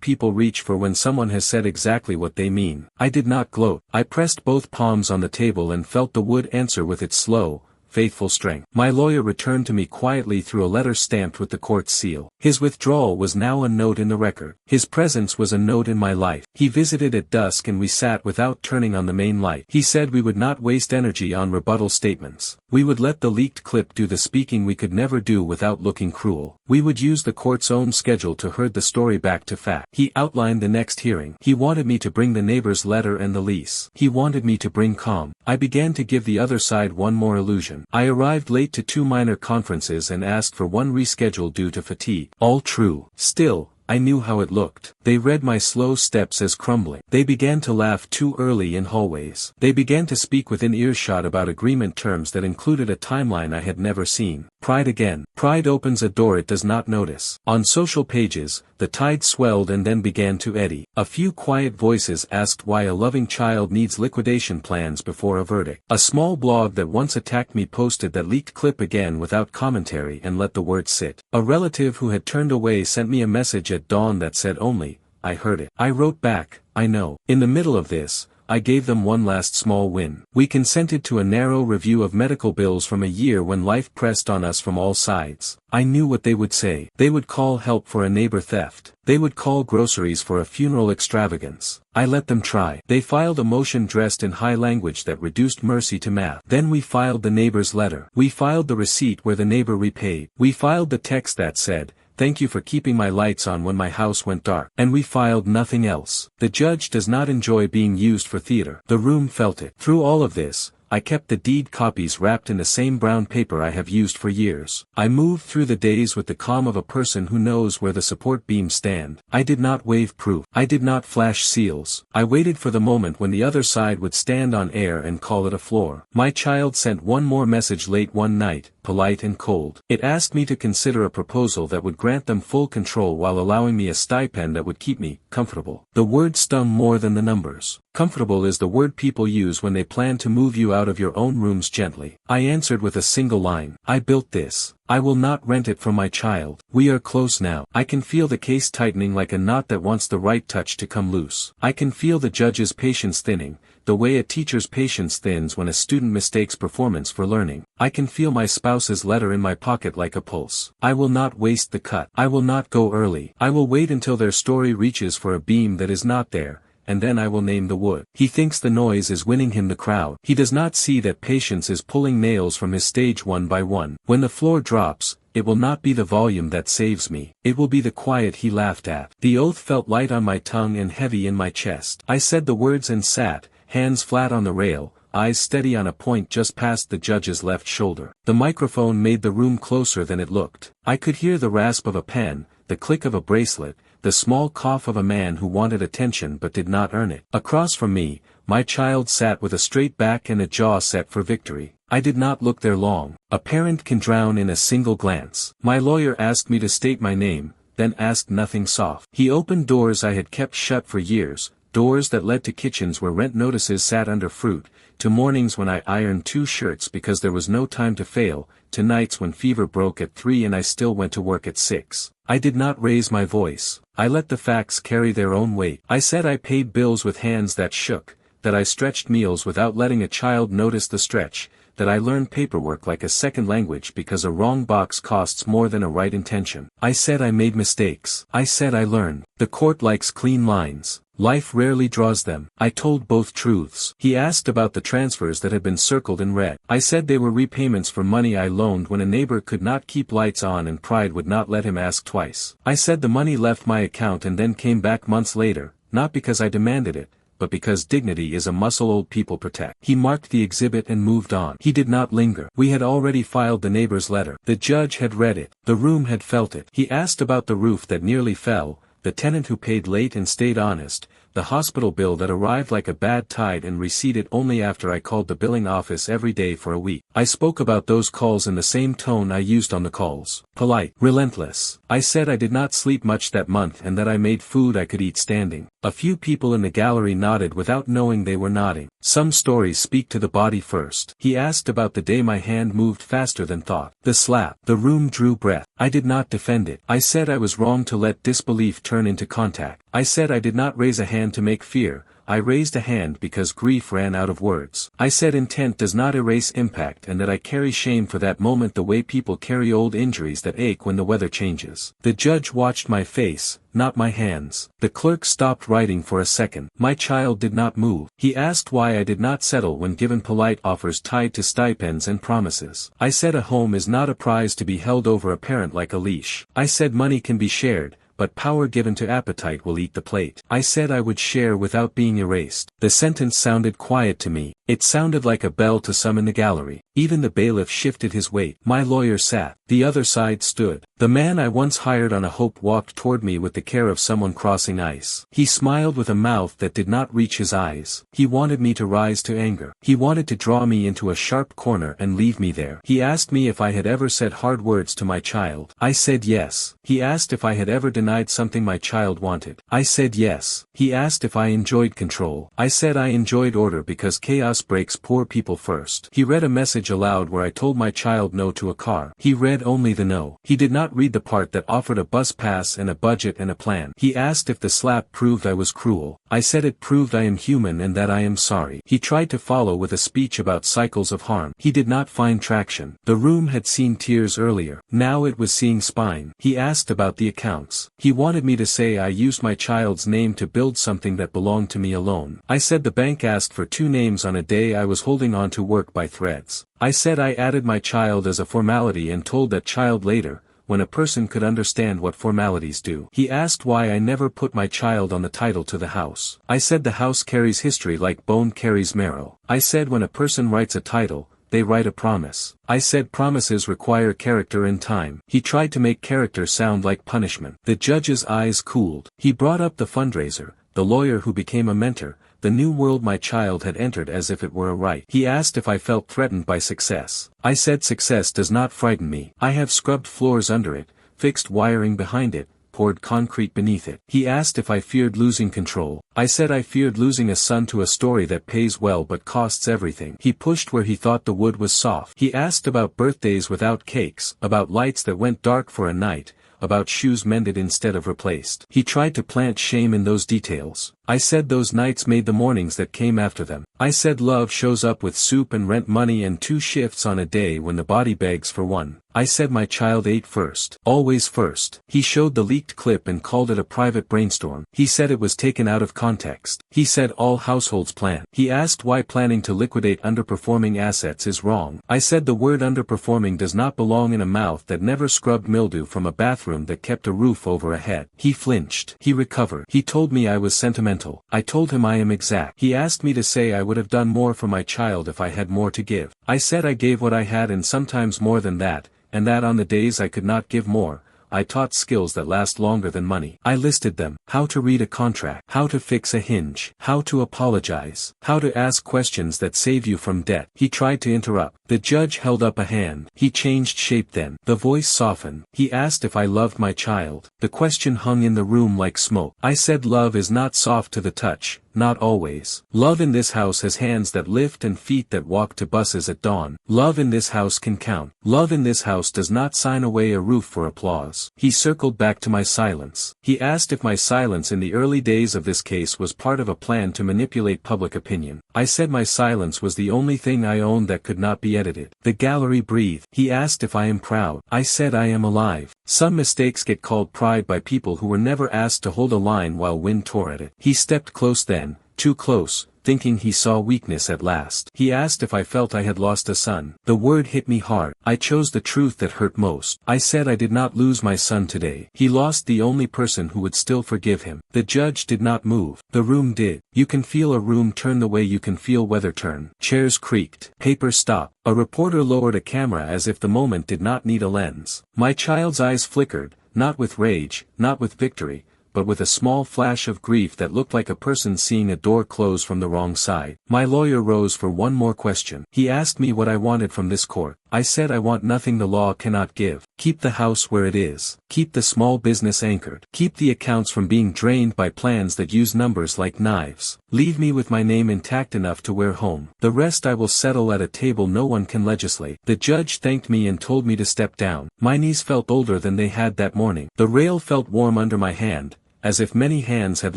people reach for when someone has said exactly what they mean. I did not gloat. I pressed both palms on the table and felt the wood answer with its slow, faithful strength. My lawyer returned to me quietly through a letter stamped with the court's seal. His withdrawal was now a note in the record. His presence was a note in my life. He visited at dusk and we sat without turning on the main light. He said we would not waste energy on rebuttal statements. We would let the leaked clip do the speaking we could never do without looking cruel. We would use the court's own schedule to herd the story back to fact. He outlined the next hearing. He wanted me to bring the neighbor's letter and the lease. He wanted me to bring calm. I began to give the other side one more illusion. I arrived late to 2 minor conferences and asked for one rescheduled due to fatigue. All true. Still, I knew how it looked. They read my slow steps as crumbling. They began to laugh too early in hallways. They began to speak within earshot about agreement terms that included a timeline I had never seen. Pride again. Pride opens a door it does not notice. On social pages, the tide swelled and then began to eddy. A few quiet voices asked why a loving child needs liquidation plans before a verdict. A small blog that once attacked me posted that leaked clip again without commentary and let the word sit. A relative who had turned away sent me a message at dawn that said only, "I heard it." I wrote back, "I know." In the middle of this, I gave them one last small win. We consented to a narrow review of medical bills from a year when life pressed on us from all sides. I knew what they would say. They would call help for a neighbor theft. They would call groceries for a funeral extravagance. I let them try. They filed a motion dressed in high language that reduced mercy to math. Then we filed the neighbor's letter. We filed the receipt where the neighbor repaid. We filed the text that said, "Thank you for keeping my lights on when my house went dark." And we filed nothing else. The judge does not enjoy being used for theater. The room felt it. Through all of this, I kept the deed copies wrapped in the same brown paper I have used for years. I moved through the days with the calm of a person who knows where the support beams stand. I did not wave proof. I did not flash seals. I waited for the moment when the other side would stand on air and call it a floor. My child sent one more message late one night, polite and cold. It asked me to consider a proposal that would grant them full control while allowing me a stipend that would keep me comfortable. The word stung more than the numbers. Comfortable is the word people use when they plan to move you out of your own rooms gently. I answered with a single line. I built this. I will not rent it from my child. We are close now. I can feel the case tightening like a knot that wants the right touch to come loose. I can feel the judge's patience thinning, the way a teacher's patience thins when a student mistakes performance for learning. I can feel my spouse's letter in my pocket like a pulse. I will not waste the cut. I will not go early. I will wait until their story reaches for a beam that is not there, and then I will name the wood. He thinks the noise is winning him the crowd. He does not see that patience is pulling nails from his stage one by one. When the floor drops, it will not be the volume that saves me. It will be the quiet he laughed at. The oath felt light on my tongue and heavy in my chest. I said the words and sat, hands flat on the rail, eyes steady on a point just past the judge's left shoulder. The microphone made the room closer than it looked. I could hear the rasp of a pen, the click of a bracelet, the small cough of a man who wanted attention but did not earn it. Across from me, my child sat with a straight back and a jaw set for victory. I did not look there long. A parent can drown in a single glance. My lawyer asked me to state my name, then asked nothing soft. He opened doors I had kept shut for years, doors that led to kitchens where rent notices sat under fruit, to mornings when I ironed 2 shirts because there was no time to fail, to nights when fever broke at 3 and I still went to work at 6. I did not raise my voice. I let the facts carry their own weight. I said I paid bills with hands that shook, that I stretched meals without letting a child notice the stretch, that I learned paperwork like a second language because a wrong box costs more than a right intention. I said I made mistakes. I said I learned. The court likes clean lines. Life rarely draws them. I told both truths. He asked about the transfers that had been circled in red. I said they were repayments for money I loaned when a neighbor could not keep lights on and pride would not let him ask twice. I said the money left my account and then came back months later, not because I demanded it, but because dignity is a muscle old people protect. He marked the exhibit and moved on. He did not linger. We had already filed the neighbor's letter. The judge had read it. The room had felt it. He asked about the roof that nearly fell, the tenant who paid late and stayed honest, the hospital bill that arrived like a bad tide and receded only after I called the billing office every day for a week. I spoke about those calls in the same tone I used on the calls. Polite. Relentless. I said I did not sleep much that month and that I made food I could eat standing. A few people in the gallery nodded without knowing they were nodding. Some stories speak to the body first. He asked about the day my hand moved faster than thought. The slap. The room drew breath. I did not defend it. I said I was wrong to let disbelief turn into contact. I said I did not raise a hand to make fear. I raised a hand because grief ran out of words. I said intent does not erase impact and that I carry shame for that moment the way people carry old injuries that ache when the weather changes. The judge watched my face, not my hands. The clerk stopped writing for a second. My child did not move. He asked why I did not settle when given polite offers tied to stipends and promises. I said a home is not a prize to be held over a parent like a leash. I said money can be shared, but power given to appetite will eat the plate. I said I would share without being erased. The sentence sounded quiet to me. It sounded like a bell to some in the gallery. Even the bailiff shifted his weight. My lawyer sat. The other side stood. The man I once hired on a hope walked toward me with the care of someone crossing ice. He smiled with a mouth that did not reach his eyes. He wanted me to rise to anger. He wanted to draw me into a sharp corner and leave me there. He asked me if I had ever said hard words to my child. I said yes. He asked if I had ever denied something my child wanted. I said yes. He asked if I enjoyed control. I said I enjoyed order because chaos breaks poor people first. He read a message aloud where I told my child no to a car. He read only the no. He did not read the part that offered a bus pass and a budget and a plan. He asked if the slap proved I was cruel. I said it proved I am human and that I am sorry. He tried to follow with a speech about cycles of harm. He did not find traction. The room had seen tears earlier. Now it was seeing spine. He asked about the accounts. He wanted me to say I used my child's name to build something that belonged to me alone. I said the bank asked for 2 names on a day I was holding on to work by threads. I said I added my child as a formality and told that child later, when a person could understand what formalities do. He asked why I never put my child on the title to the house. I said the house carries history like bone carries marrow. I said when a person writes a title, they write a promise. I said promises require character and time. He tried to make character sound like punishment. The judge's eyes cooled. He brought up the fundraiser, the lawyer who became a mentor, the new world my child had entered as if it were a right. He asked if I felt threatened by success. I said success does not frighten me. I have scrubbed floors under it, fixed wiring behind it, poured concrete beneath it. He asked if I feared losing control. I said I feared losing a son to a story that pays well but costs everything. He pushed where he thought the wood was soft. He asked about birthdays without cakes, about lights that went dark for a night, about shoes mended instead of replaced. He tried to plant shame in those details. I said those nights made the mornings that came after them. I said love shows up with soup and rent money and 2 shifts on a day when the body begs for one. I said my child ate first. Always first. He showed the leaked clip and called it a private brainstorm. He said it was taken out of context. He said all households plan. He asked why planning to liquidate underperforming assets is wrong. I said the word underperforming does not belong in a mouth that never scrubbed mildew from a bathroom that kept a roof over a head. He flinched. He recovered. He told me I was sentimental. I told him I am exact. He asked me to say I would have done more for my child if I had more to give. I said I gave what I had and sometimes more than that, and that on the days I could not give more, I taught skills that last longer than money. I listed them: how to read a contract, how to fix a hinge, how to apologize, how to ask questions that save you from debt. He tried to interrupt. The judge held up a hand. He changed shape then. The voice softened. He asked if I loved my child. The question hung in the room like smoke. I said love is not soft to the touch. Not always. Love in this house has hands that lift and feet that walk to buses at dawn. Love in this house can count. Love in this house does not sign away a roof for applause. He circled back to my silence. He asked if my silence in the early days of this case was part of a plan to manipulate public opinion. I said my silence was the only thing I owned that could not be edited. The gallery breathed. He asked if I am proud. I said I am alive. Some mistakes get called pride by people who were never asked to hold a line while wind tore at it. He stepped close then, too close, thinking he saw weakness at last. He asked if I felt I had lost a son. The word hit me hard. I chose the truth that hurt most. I said I did not lose my son today. He lost the only person who would still forgive him. The judge did not move. The room did. You can feel a room turn the way you can feel weather turn. Chairs creaked. Paper stopped. A reporter lowered a camera as if the moment did not need a lens. My child's eyes flickered, not with rage, not with victory, but with a small flash of grief that looked like a person seeing a door close from the wrong side. My lawyer rose for one more question. He asked me what I wanted from this court. I said I want nothing the law cannot give. Keep the house where it is. Keep the small business anchored. Keep the accounts from being drained by plans that use numbers like knives. Leave me with my name intact enough to wear home. The rest I will settle at a table no one can legislate. The judge thanked me and told me to step down. My knees felt older than they had that morning. The rail felt warm under my hand, as if many hands had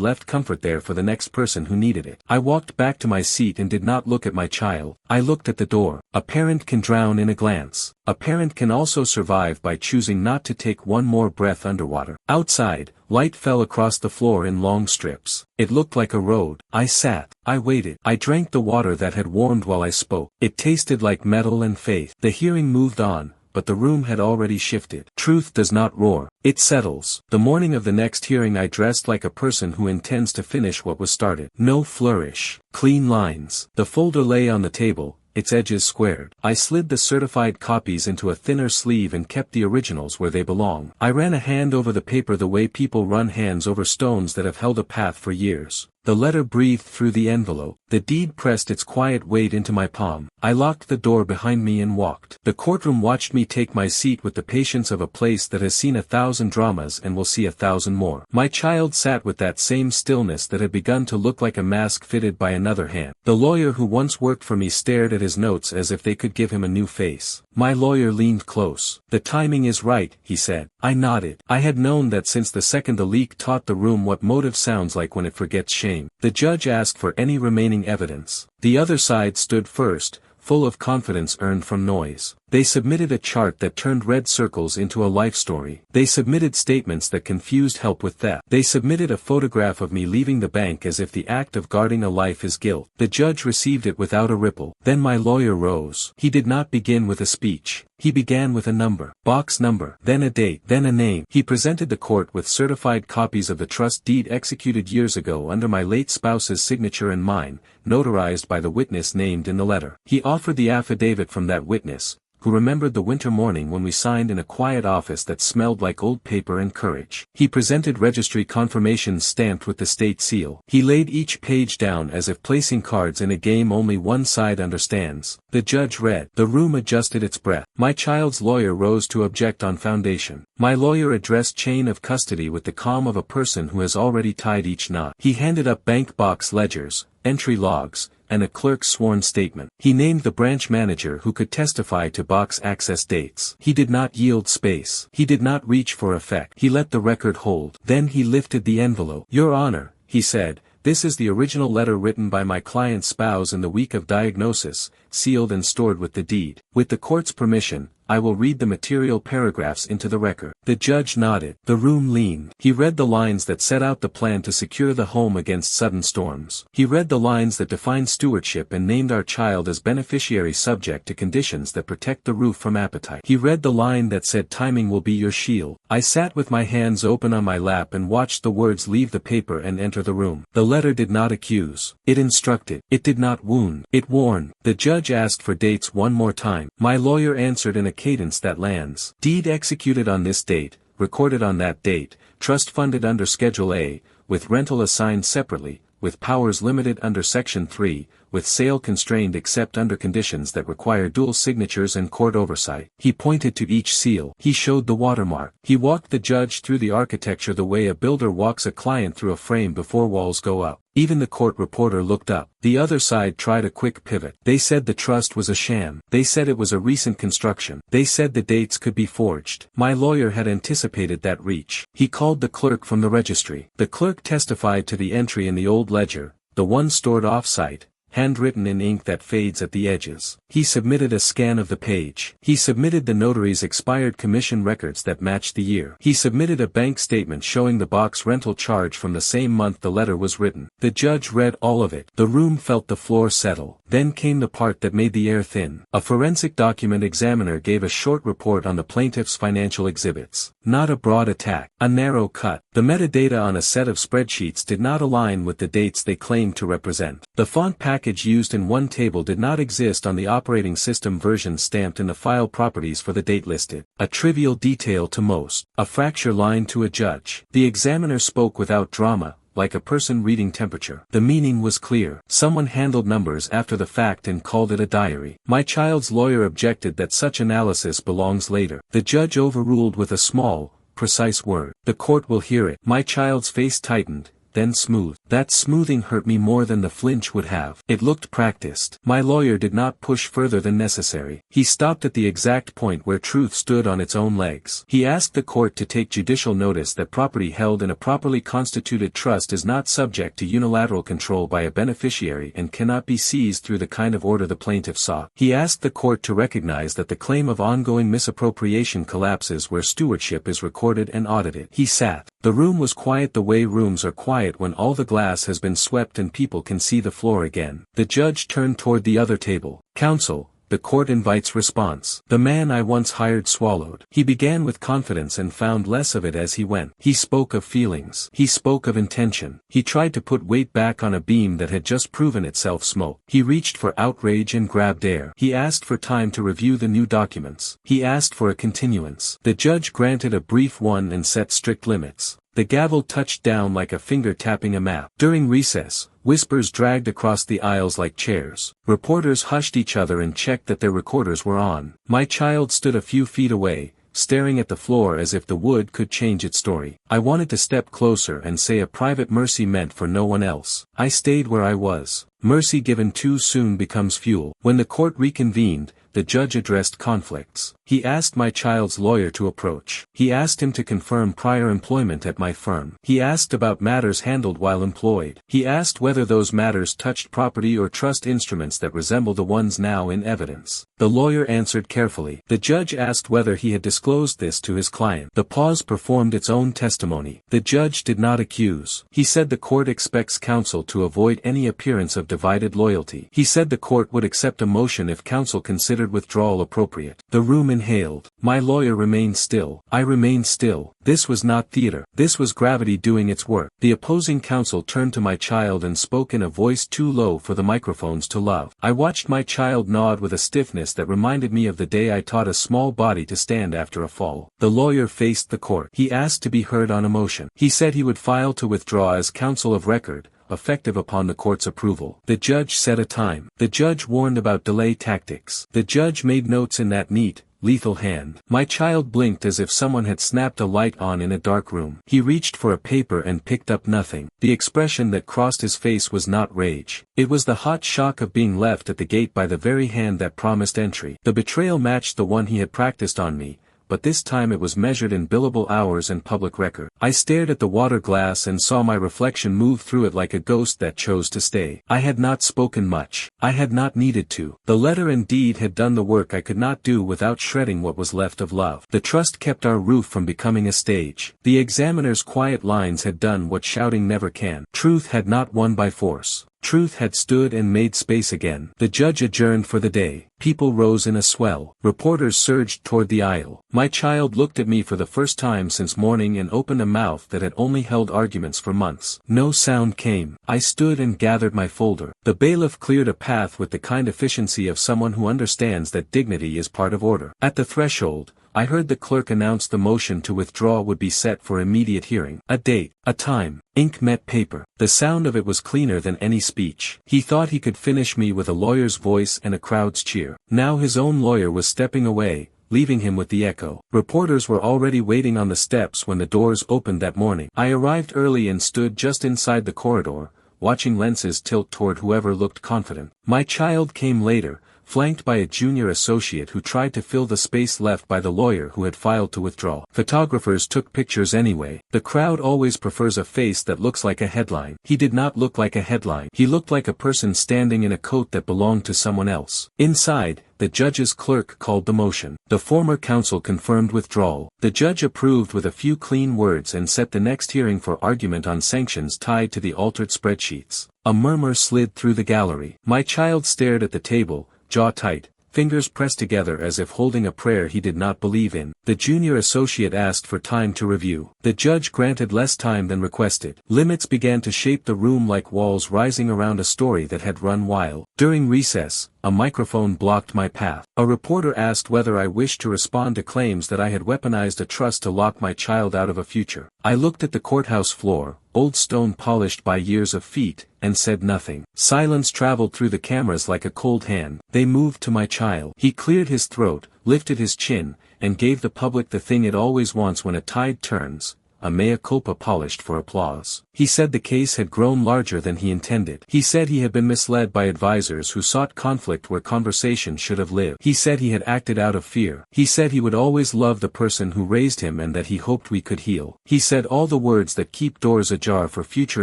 left comfort there for the next person who needed it. I walked back to my seat and did not look at my child. I looked at the door. A parent can drown in a glance. A parent can also survive by choosing not to take one more breath underwater. Outside, light fell across the floor in long strips. It looked like a road. I sat. I waited. I drank the water that had warmed while I spoke. It tasted like metal and faith. The hearing moved on, but the room had already shifted. Truth does not roar. It settles. The morning of the next hearing I dressed like a person who intends to finish what was started. No flourish. Clean lines. The folder lay on the table, its edges squared. I slid the certified copies into a thinner sleeve and kept the originals where they belong. I ran a hand over the paper the way people run hands over stones that have held a path for years. The letter breathed through the envelope. The deed pressed its quiet weight into my palm. I locked the door behind me and walked. The courtroom watched me take my seat with the patience of a place that has seen 1,000 dramas and will see 1,000 more. My child sat with that same stillness that had begun to look like a mask fitted by another hand. The lawyer who once worked for me stared at his notes as if they could give him a new face. My lawyer leaned close. "The timing is right," he said. I nodded. I had known that since the second the leak taught the room what motive sounds like when it forgets shame. The judge asked for any remaining evidence. The other side stood first, full of confidence earned from noise. They submitted a chart that turned red circles into a life story. They submitted statements that confused help with theft. They submitted a photograph of me leaving the bank as if the act of guarding a life is guilt. The judge received it without a ripple. Then my lawyer rose. He did not begin with a speech. He began with a number, box number, then a date, then a name. He presented the court with certified copies of the trust deed executed years ago under my late spouse's signature and mine, notarized by the witness named in the letter. He offered the affidavit from that witness, who remembered the winter morning when we signed in a quiet office that smelled like old paper and courage. He presented registry confirmations stamped with the state seal. He laid each page down as if placing cards in a game only one side understands. The judge read. The room adjusted its breath. My child's lawyer rose to object on foundation. My lawyer addressed chain of custody with the calm of a person who has already tied each knot. He handed up bank box ledgers, entry logs, and a clerk's sworn statement. He named the branch manager who could testify to box access dates. He did not yield space. He did not reach for effect. He let the record hold. Then he lifted the envelope. "Your Honor," he said, "this is the original letter written by my client's spouse in the week of diagnosis, sealed and stored with the deed. With the court's permission, I will read the material paragraphs into the record." The judge nodded. The room leaned. He read the lines that set out the plan to secure the home against sudden storms. He read the lines that defined stewardship and named our child as beneficiary subject to conditions that protect the roof from appetite. He read the line that said timing will be your shield. I sat with my hands open on my lap and watched the words leave the paper and enter the room. The letter did not accuse. It instructed. It did not wound. It warned. The judge asked for dates one more time. My lawyer answered in a cadence that lands. Deed executed on this date, recorded on that date, trust funded under Schedule A, with rental assigned separately, with powers limited under Section 3, with sale constrained except under conditions that require dual signatures and court oversight. He pointed to each seal. He showed the watermark. He walked the judge through the architecture the way a builder walks a client through a frame before walls go up. Even the court reporter looked up. The other side tried a quick pivot. They said the trust was a sham. They said it was a recent construction. They said the dates could be forged. My lawyer had anticipated that reach. He called the clerk from the registry. The clerk testified to the entry in the old ledger, the one stored off-site, handwritten in ink that fades at the edges. He submitted a scan of the page. He submitted the notary's expired commission records that matched the year. He submitted a bank statement showing the box rental charge from the same month the letter was written. The judge read all of it. The room felt the floor settle. Then came the part that made the air thin. A forensic document examiner gave a short report on the plaintiff's financial exhibits. Not a broad attack, a narrow cut. The metadata on a set of spreadsheets did not align with the dates they claimed to represent. The font package package used in one table did not exist on the operating system version stamped in the file properties for the date listed. A trivial detail to most. A fracture line to a judge. The examiner spoke without drama, like a person reading temperature. The meaning was clear. Someone handled numbers after the fact and called it a diary. My child's lawyer objected that such analysis belongs later. The judge overruled with a small, precise word. The court will hear it. My child's face tightened, then smoothed. That smoothing hurt me more than the flinch would have. It looked practiced. My lawyer did not push further than necessary. He stopped at the exact point where truth stood on its own legs. He asked the court to take judicial notice that property held in a properly constituted trust is not subject to unilateral control by a beneficiary and cannot be seized through the kind of order the plaintiff sought. He asked the court to recognize that the claim of ongoing misappropriation collapses where stewardship is recorded and audited. He sat. The room was quiet the way rooms are quiet when all the glass has been swept and people can see the floor again. The judge turned toward the other table. Counsel, the court invites response. The man I once hired swallowed. He began with confidence and found less of it as he went. He spoke of feelings. He spoke of intention. He tried to put weight back on a beam that had just proven itself smoke. He reached for outrage and grabbed air. He asked for time to review the new documents. He asked for a continuance. The judge granted a brief one and set strict limits. The gavel touched down like a finger tapping a map. During recess, whispers dragged across the aisles like chairs. Reporters hushed each other and checked that their recorders were on. My child stood a few feet away, staring at the floor as if the wood could change its story. I wanted to step closer and say a private mercy meant for no one else. I stayed where I was. Mercy given too soon becomes fuel. When the court reconvened, the judge addressed conflicts. He asked my child's lawyer to approach. He asked him to confirm prior employment at my firm. He asked about matters handled while employed. He asked whether those matters touched property or trust instruments that resemble the ones now in evidence. The lawyer answered carefully. The judge asked whether he had disclosed this to his client. The pause performed its own testimony. The judge did not accuse. He said the court expects counsel to avoid any appearance of divided loyalty. He said the court would accept a motion if counsel considered withdrawal appropriate. The room inhaled. My lawyer remained still. I remained still. This was not theater. This was gravity doing its work. The opposing counsel turned to my child and spoke in a voice too low for the microphones to love. I watched my child nod with a stiffness that reminded me of the day I taught a small body to stand after a fall. The lawyer faced the court. He asked to be heard on a motion. He said he would file to withdraw as counsel of record, effective upon the court's approval. The judge set a time. The judge warned about delay tactics. The judge made notes in that neat, lethal hand. My child blinked as if someone had snapped a light on in a dark room. He reached for a paper and picked up nothing. The expression that crossed his face was not rage. It was the hot shock of being left at the gate by the very hand that promised entry. The betrayal matched the one he had practiced on me, but this time it was measured in billable hours and public record. I stared at the water glass and saw my reflection move through it like a ghost that chose to stay. I had not spoken much. I had not needed to. The letter and deed had done the work I could not do without shredding what was left of love. The trust kept our roof from becoming a stage. The examiner's quiet lines had done what shouting never can. Truth had not won by force. Truth had stood and made space again. The judge adjourned for the day. People rose in a swell. Reporters surged toward the aisle. My child looked at me for the first time since morning and opened a mouth that had only held arguments for months. No sound came. I stood and gathered my folder. The bailiff cleared a path with the kind efficiency of someone who understands that dignity is part of order. At the threshold, I heard the clerk announce the motion to withdraw would be set for immediate hearing. A date, a time, ink met paper. The sound of it was cleaner than any speech. He thought he could finish me with a lawyer's voice and a crowd's cheer. Now his own lawyer was stepping away, leaving him with the echo. Reporters were already waiting on the steps when the doors opened that morning. I arrived early and stood just inside the corridor, watching lenses tilt toward whoever looked confident. My child came later, flanked by a junior associate who tried to fill the space left by the lawyer who had filed to withdraw. Photographers took pictures anyway. The crowd always prefers a face that looks like a headline. He did not look like a headline. He looked like a person standing in a coat that belonged to someone else. Inside, the judge's clerk called the motion. The former counsel confirmed withdrawal. The judge approved with a few clean words and set the next hearing for argument on sanctions tied to the altered spreadsheets. A murmur slid through the gallery. My child stared at the table, jaw tight, fingers pressed together as if holding a prayer he did not believe in. The junior associate asked for time to review. The judge granted less time than requested. Limits began to shape the room like walls rising around a story that had run wild. During recess, a microphone blocked my path. A reporter asked whether I wished to respond to claims that I had weaponized a trust to lock my child out of a future. I looked at the courthouse floor, old stone polished by years of feet, and said nothing. Silence traveled through the cameras like a cold hand. They moved to my child. He cleared his throat, lifted his chin, and gave the public the thing it always wants when a tide turns, a mea culpa polished for applause. He said the case had grown larger than he intended. He said he had been misled by advisors who sought conflict where conversation should have lived. He said he had acted out of fear. He said he would always love the person who raised him and that he hoped we could heal. He said all the words that keep doors ajar for future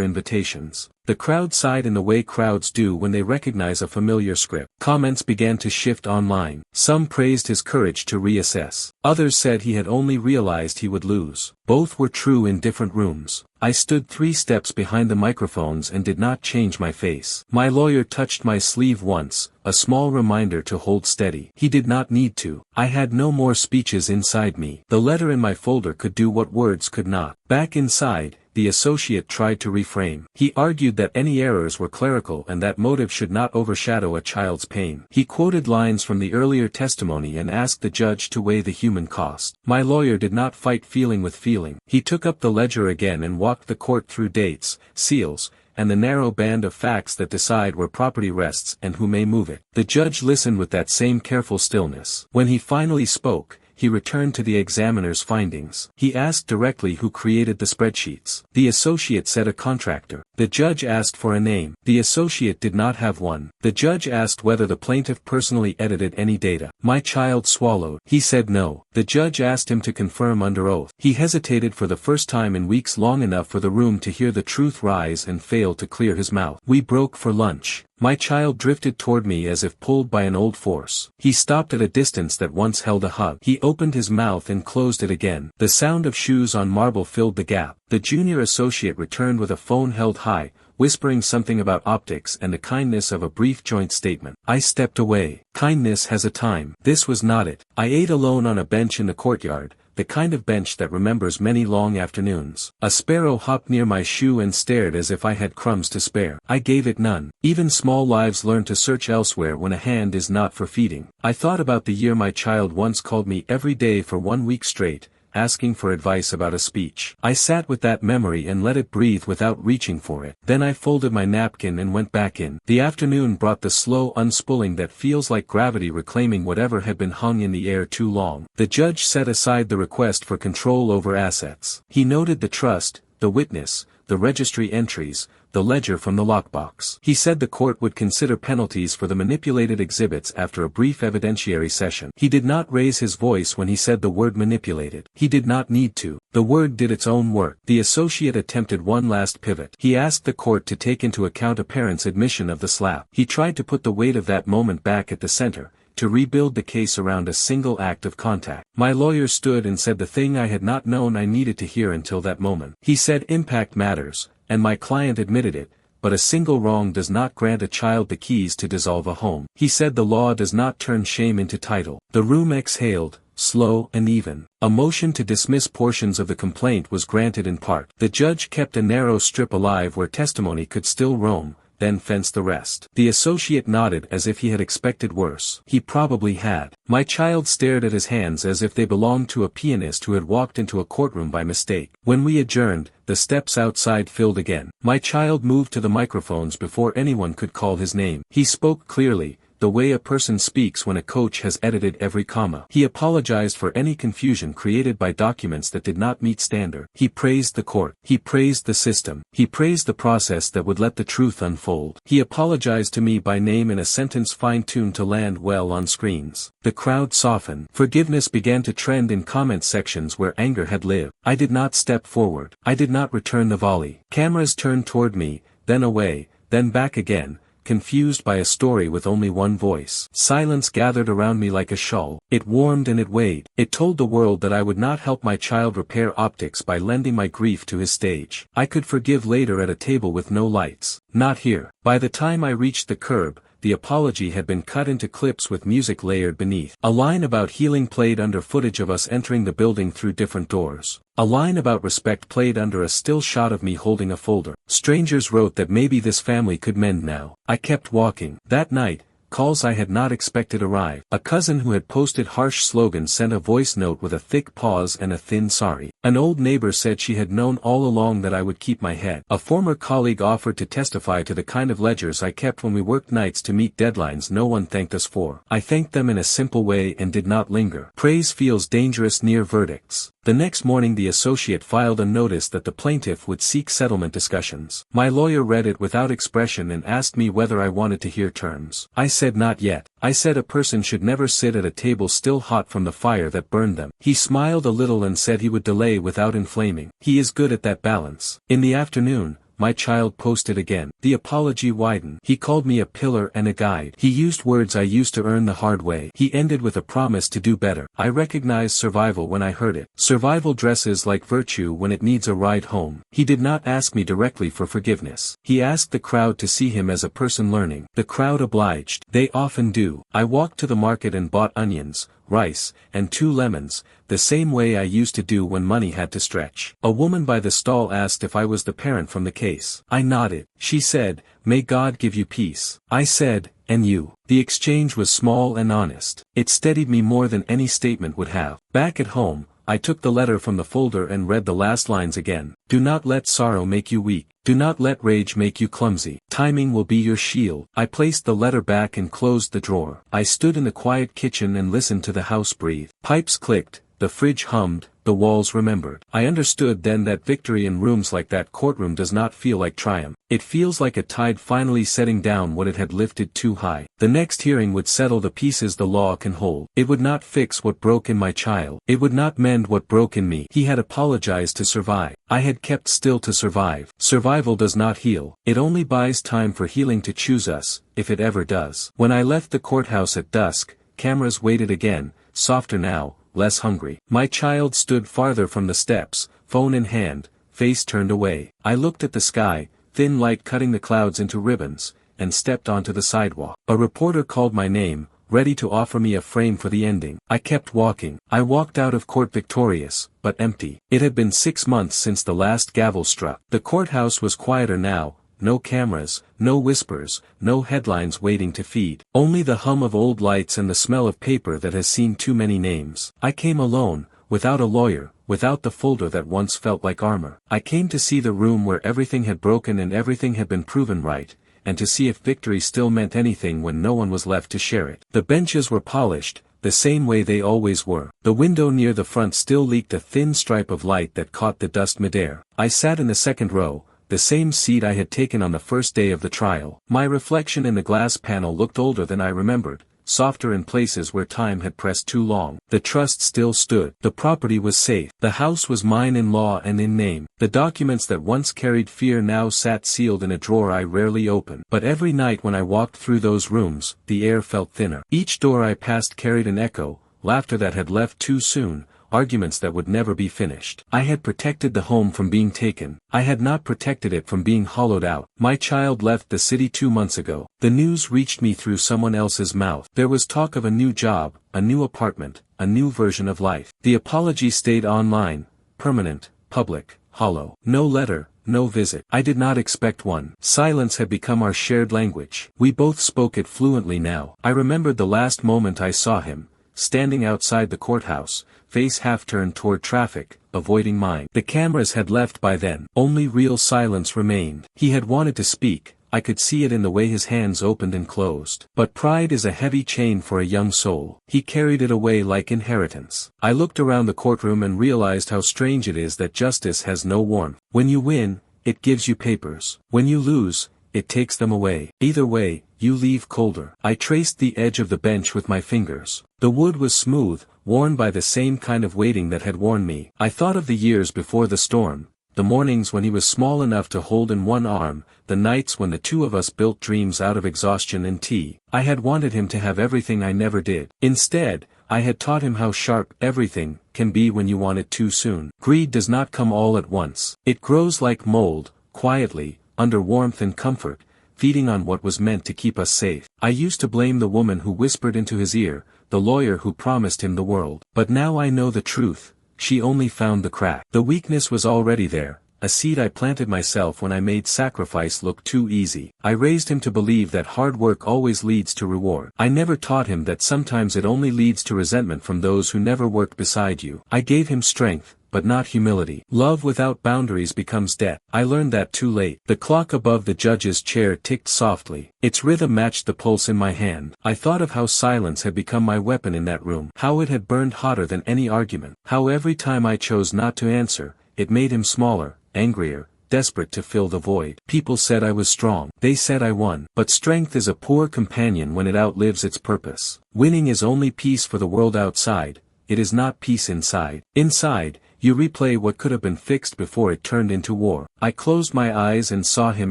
invitations. The crowd sighed in the way crowds do when they recognize a familiar script. Comments began to shift online. Some praised his courage to reassess. Others said he had only realized he would lose. Both were true in different rooms. I stood 3 steps behind the microphones and did not change my face. My lawyer touched my sleeve once, a small reminder to hold steady. He did not need to. I had no more speeches inside me. The letter in my folder could do what words could not. Back inside, the associate tried to reframe. He argued that any errors were clerical and that motive should not overshadow a child's pain. He quoted lines from the earlier testimony and asked the judge to weigh the human cost. My lawyer did not fight feeling with feeling. He took up the ledger again and walked the court through dates, seals, and the narrow band of facts that decide where property rests and who may move it. The judge listened with that same careful stillness. When he finally spoke, he returned to the examiner's findings. He asked directly who created the spreadsheets. The associate said a contractor. The judge asked for a name. The associate did not have one. The judge asked whether the plaintiff personally edited any data. My child swallowed. He said no. The judge asked him to confirm under oath. He hesitated for the first time in weeks, long enough for the room to hear the truth rise and failed to clear his mouth. We broke for lunch. My child drifted toward me as if pulled by an old force. He stopped at a distance that once held a hug. He opened his mouth and closed it again. The sound of shoes on marble filled the gap. The junior associate returned with a phone held high, whispering something about optics and the kindness of a brief joint statement. I stepped away. Kindness has a time. This was not it. I ate alone on a bench in the courtyard, the kind of bench that remembers many long afternoons. A sparrow hopped near my shoe and stared as if I had crumbs to spare. I gave it none. Even small lives learn to search elsewhere when a hand is not for feeding. I thought about the year my child once called me every day for 1 week straight, asking for advice about a speech. I sat with that memory and let it breathe without reaching for it. Then I folded my napkin and went back in. The afternoon brought the slow unspooling that feels like gravity reclaiming whatever had been hung in the air too long. The judge set aside the request for control over assets. He noted the trust, the witness, the registry entries, the ledger from the lockbox. He said the court would consider penalties for the manipulated exhibits after a brief evidentiary session. He did not raise his voice when he said the word manipulated. He did not need to. The word did its own work. The associate attempted one last pivot. He asked the court to take into account a parent's admission of the slap. He tried to put the weight of that moment back at the center, to rebuild the case around a single act of contact. My lawyer stood and said the thing I had not known I needed to hear until that moment. He said impact matters, and my client admitted it, but a single wrong does not grant a child the keys to dissolve a home. He said the law does not turn shame into title. The room exhaled, slow and even. A motion to dismiss portions of the complaint was granted in part. The judge kept a narrow strip alive where testimony could still roam, then fenced the rest. The associate nodded as if he had expected worse. He probably had. My child stared at his hands as if they belonged to a pianist who had walked into a courtroom by mistake. When we adjourned, the steps outside filled again. My child moved to the microphones before anyone could call his name. He spoke clearly, the way a person speaks when a coach has edited every comma. He apologized for any confusion created by documents that did not meet standard. He praised the court. He praised the system. He praised the process that would let the truth unfold. He apologized to me by name in a sentence fine-tuned to land well on screens. The crowd softened. Forgiveness began to trend in comment sections where anger had lived. I did not step forward. I did not return the volley. Cameras turned toward me, then away, then back again, confused by a story with only one voice. Silence gathered around me like a shawl. It warmed and it weighed. It told the world that I would not help my child repair optics by lending my grief to his stage. I could forgive later at a table with no lights. Not here. By the time I reached the curb, the apology had been cut into clips with music layered beneath. A line about healing played under footage of us entering the building through different doors. A line about respect played under a still shot of me holding a folder. Strangers wrote that maybe this family could mend now. I kept walking. That night, calls I had not expected arrived. A cousin who had posted harsh slogans sent a voice note with a thick pause and a thin sorry. An old neighbor said she had known all along that I would keep my head. A former colleague offered to testify to the kind of ledgers I kept when we worked nights to meet deadlines no one thanked us for. I thanked them in a simple way and did not linger. Praise feels dangerous near verdicts. The next morning the associate filed a notice that the plaintiff would seek settlement discussions. My lawyer read it without expression and asked me whether I wanted to hear terms. I said not yet. I said a person should never sit at a table still hot from the fire that burned them. He smiled a little and said he would delay without inflaming. He is good at that balance. In the afternoon, my child posted again. The apology widened. He called me a pillar and a guide. He used words I used to earn the hard way. He ended with a promise to do better. I recognized survival when I heard it. Survival dresses like virtue when it needs a ride home. He did not ask me directly for forgiveness. He asked the crowd to see him as a person learning. The crowd obliged. They often do. I walked to the market and bought onions, rice, and 2 lemons, the same way I used to do when money had to stretch. A woman by the stall asked if I was the parent from the case. I nodded. She said, "May God give you peace." I said, "And you." The exchange was small and honest. It steadied me more than any statement would have. Back at home, I took the letter from the folder and read the last lines again. Do not let sorrow make you weak. Do not let rage make you clumsy. Timing will be your shield. I placed the letter back and closed the drawer. I stood in the quiet kitchen and listened to the house breathe. Pipes clicked, the fridge hummed, the walls remembered. I understood then that victory in rooms like that courtroom does not feel like triumph. It feels like a tide finally setting down what it had lifted too high. The next hearing would settle the pieces the law can hold. It would not fix what broke in my child. It would not mend what broke in me. He had apologized to survive. I had kept still to survive. Survival does not heal. It only buys time for healing to choose us, if it ever does. When I left the courthouse at dusk, cameras waited again, softer now, less hungry. My child stood farther from the steps, phone in hand, face turned away. I looked at the sky, thin light cutting the clouds into ribbons, and stepped onto the sidewalk. A reporter called my name, ready to offer me a frame for the ending. I kept walking. I walked out of court victorious, but empty. It had been 6 months since the last gavel struck. The courthouse was quieter now. No cameras, no whispers, no headlines waiting to feed. Only the hum of old lights and the smell of paper that has seen too many names. I came alone, without a lawyer, without the folder that once felt like armor. I came to see the room where everything had broken and everything had been proven right, and to see if victory still meant anything when no one was left to share it. The benches were polished, the same way they always were. The window near the front still leaked a thin stripe of light that caught the dust midair. I sat in the second row, the same seat I had taken on the first day of the trial. My reflection in the glass panel looked older than I remembered, softer in places where time had pressed too long. The trust still stood. The property was safe. The house was mine in law and in name. The documents that once carried fear now sat sealed in a drawer I rarely opened. But every night when I walked through those rooms, the air felt thinner. Each door I passed carried an echo, laughter that had left too soon, arguments that would never be finished. I had protected the home from being taken. I had not protected it from being hollowed out. My child left the city 2 months ago. The news reached me through someone else's mouth. There was talk of a new job, a new apartment, a new version of life. The apology stayed online, permanent, public, hollow. No letter, no visit. I did not expect one. Silence had become our shared language. We both spoke it fluently now. I remembered the last moment I saw him, standing outside the courthouse, face half turned toward traffic, avoiding mine. The cameras had left by then. Only real silence remained. He had wanted to speak. I could see it in the way his hands opened and closed. But pride is a heavy chain for a young soul. He carried it away like inheritance. I looked around the courtroom and realized how strange it is that justice has no warmth. When you win, it gives you papers. When you lose, it takes them away. Either way, you leave colder. I traced the edge of the bench with my fingers. The wood was smooth, worn by the same kind of waiting that had worn me. I thought of the years before the storm, the mornings when he was small enough to hold in one arm, the nights when the two of us built dreams out of exhaustion and tea. I had wanted him to have everything I never did. Instead, I had taught him how sharp everything can be when you want it too soon. Greed does not come all at once. It grows like mold, quietly, under warmth and comfort, feeding on what was meant to keep us safe. I used to blame the woman who whispered into his ear, the lawyer who promised him the world. But now I know the truth, she only found the crack. The weakness was already there, a seed I planted myself when I made sacrifice look too easy. I raised him to believe that hard work always leads to reward. I never taught him that sometimes it only leads to resentment from those who never worked beside you. I gave him strength, but not humility. Love without boundaries becomes debt. I learned that too late. The clock above the judge's chair ticked softly. Its rhythm matched the pulse in my hand. I thought of how silence had become my weapon in that room. How it had burned hotter than any argument. How every time I chose not to answer, it made him smaller, angrier, desperate to fill the void. People said I was strong. They said I won. But strength is a poor companion when it outlives its purpose. Winning is only peace for the world outside. It is not peace inside. Inside, you replay what could have been fixed before it turned into war. I closed my eyes and saw him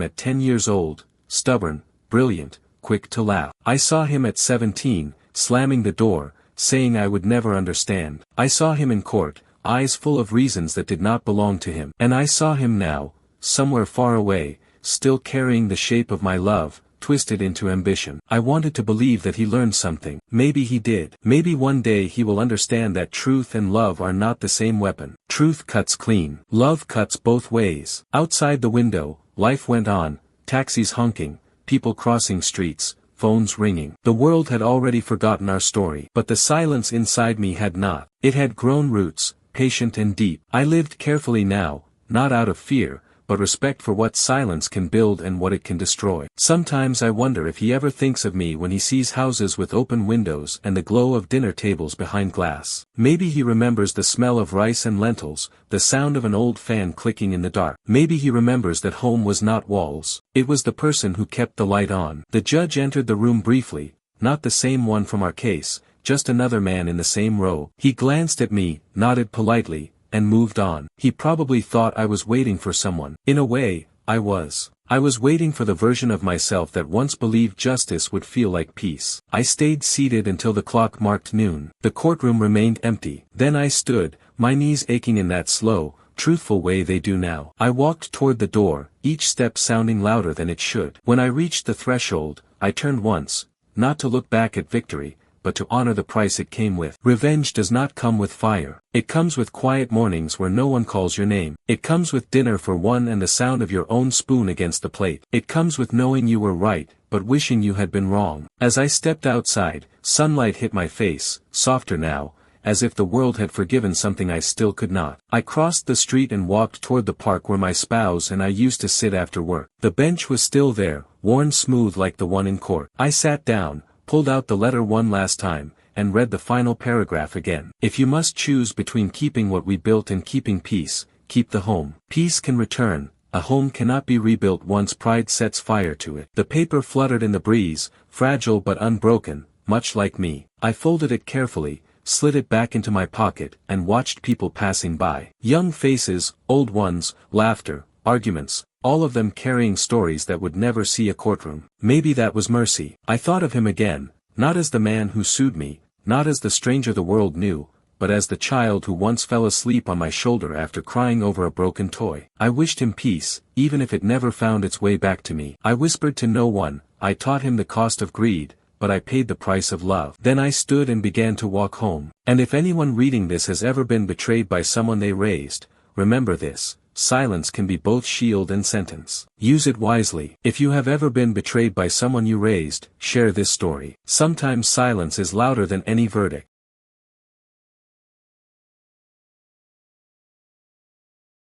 at 10 years old, stubborn, brilliant, quick to laugh. I saw him at 17, slamming the door, saying I would never understand. I saw him in court, eyes full of reasons that did not belong to him. And I saw him now, somewhere far away, still carrying the shape of my love, twisted into ambition. I wanted to believe that he learned something. Maybe he did. Maybe one day he will understand that truth and love are not the same weapon. Truth cuts clean. Love cuts both ways. Outside the window, life went on, taxis honking, people crossing streets, phones ringing. The world had already forgotten our story. But the silence inside me had not. It had grown roots, patient and deep. I lived carefully now, not out of fear, but respect for what silence can build and what it can destroy. Sometimes I wonder if he ever thinks of me when he sees houses with open windows and the glow of dinner tables behind glass. Maybe he remembers the smell of rice and lentils, the sound of an old fan clicking in the dark. Maybe he remembers that home was not walls. It was the person who kept the light on. The judge entered the room briefly, not the same one from our case, just another man in the same row. He glanced at me, nodded politely, and moved on. He probably thought I was waiting for someone. In a way, I was. I was waiting for the version of myself that once believed justice would feel like peace. I stayed seated until the clock marked noon. The courtroom remained empty. Then I stood, my knees aching in that slow, truthful way they do now. I walked toward the door, each step sounding louder than it should. When I reached the threshold, I turned once, not to look back at victory, but to honor the price it came with. Revenge does not come with fire. It comes with quiet mornings where no one calls your name. It comes with dinner for one and the sound of your own spoon against the plate. It comes with knowing you were right, but wishing you had been wrong. As I stepped outside, sunlight hit my face, softer now, as if the world had forgiven something I still could not. I crossed the street and walked toward the park where my spouse and I used to sit after work. The bench was still there, worn smooth like the one in court. I sat down, pulled out the letter one last time, and read the final paragraph again. If you must choose between keeping what we built and keeping peace, keep the home. Peace can return, a home cannot be rebuilt once pride sets fire to it. The paper fluttered in the breeze, fragile but unbroken, much like me. I folded it carefully, slid it back into my pocket, and watched people passing by. Young faces, old ones, laughter, arguments, all of them carrying stories that would never see a courtroom. Maybe that was mercy. I thought of him again, not as the man who sued me, not as the stranger the world knew, but as the child who once fell asleep on my shoulder after crying over a broken toy. I wished him peace, even if it never found its way back to me. I whispered to no one. I taught him the cost of greed, but I paid the price of love. Then I stood and began to walk home. And if anyone reading this has ever been betrayed by someone they raised, remember this. Silence can be both shield and sentence. Use it wisely. If you have ever been betrayed by someone you raised, share this story. Sometimes silence is louder than any verdict.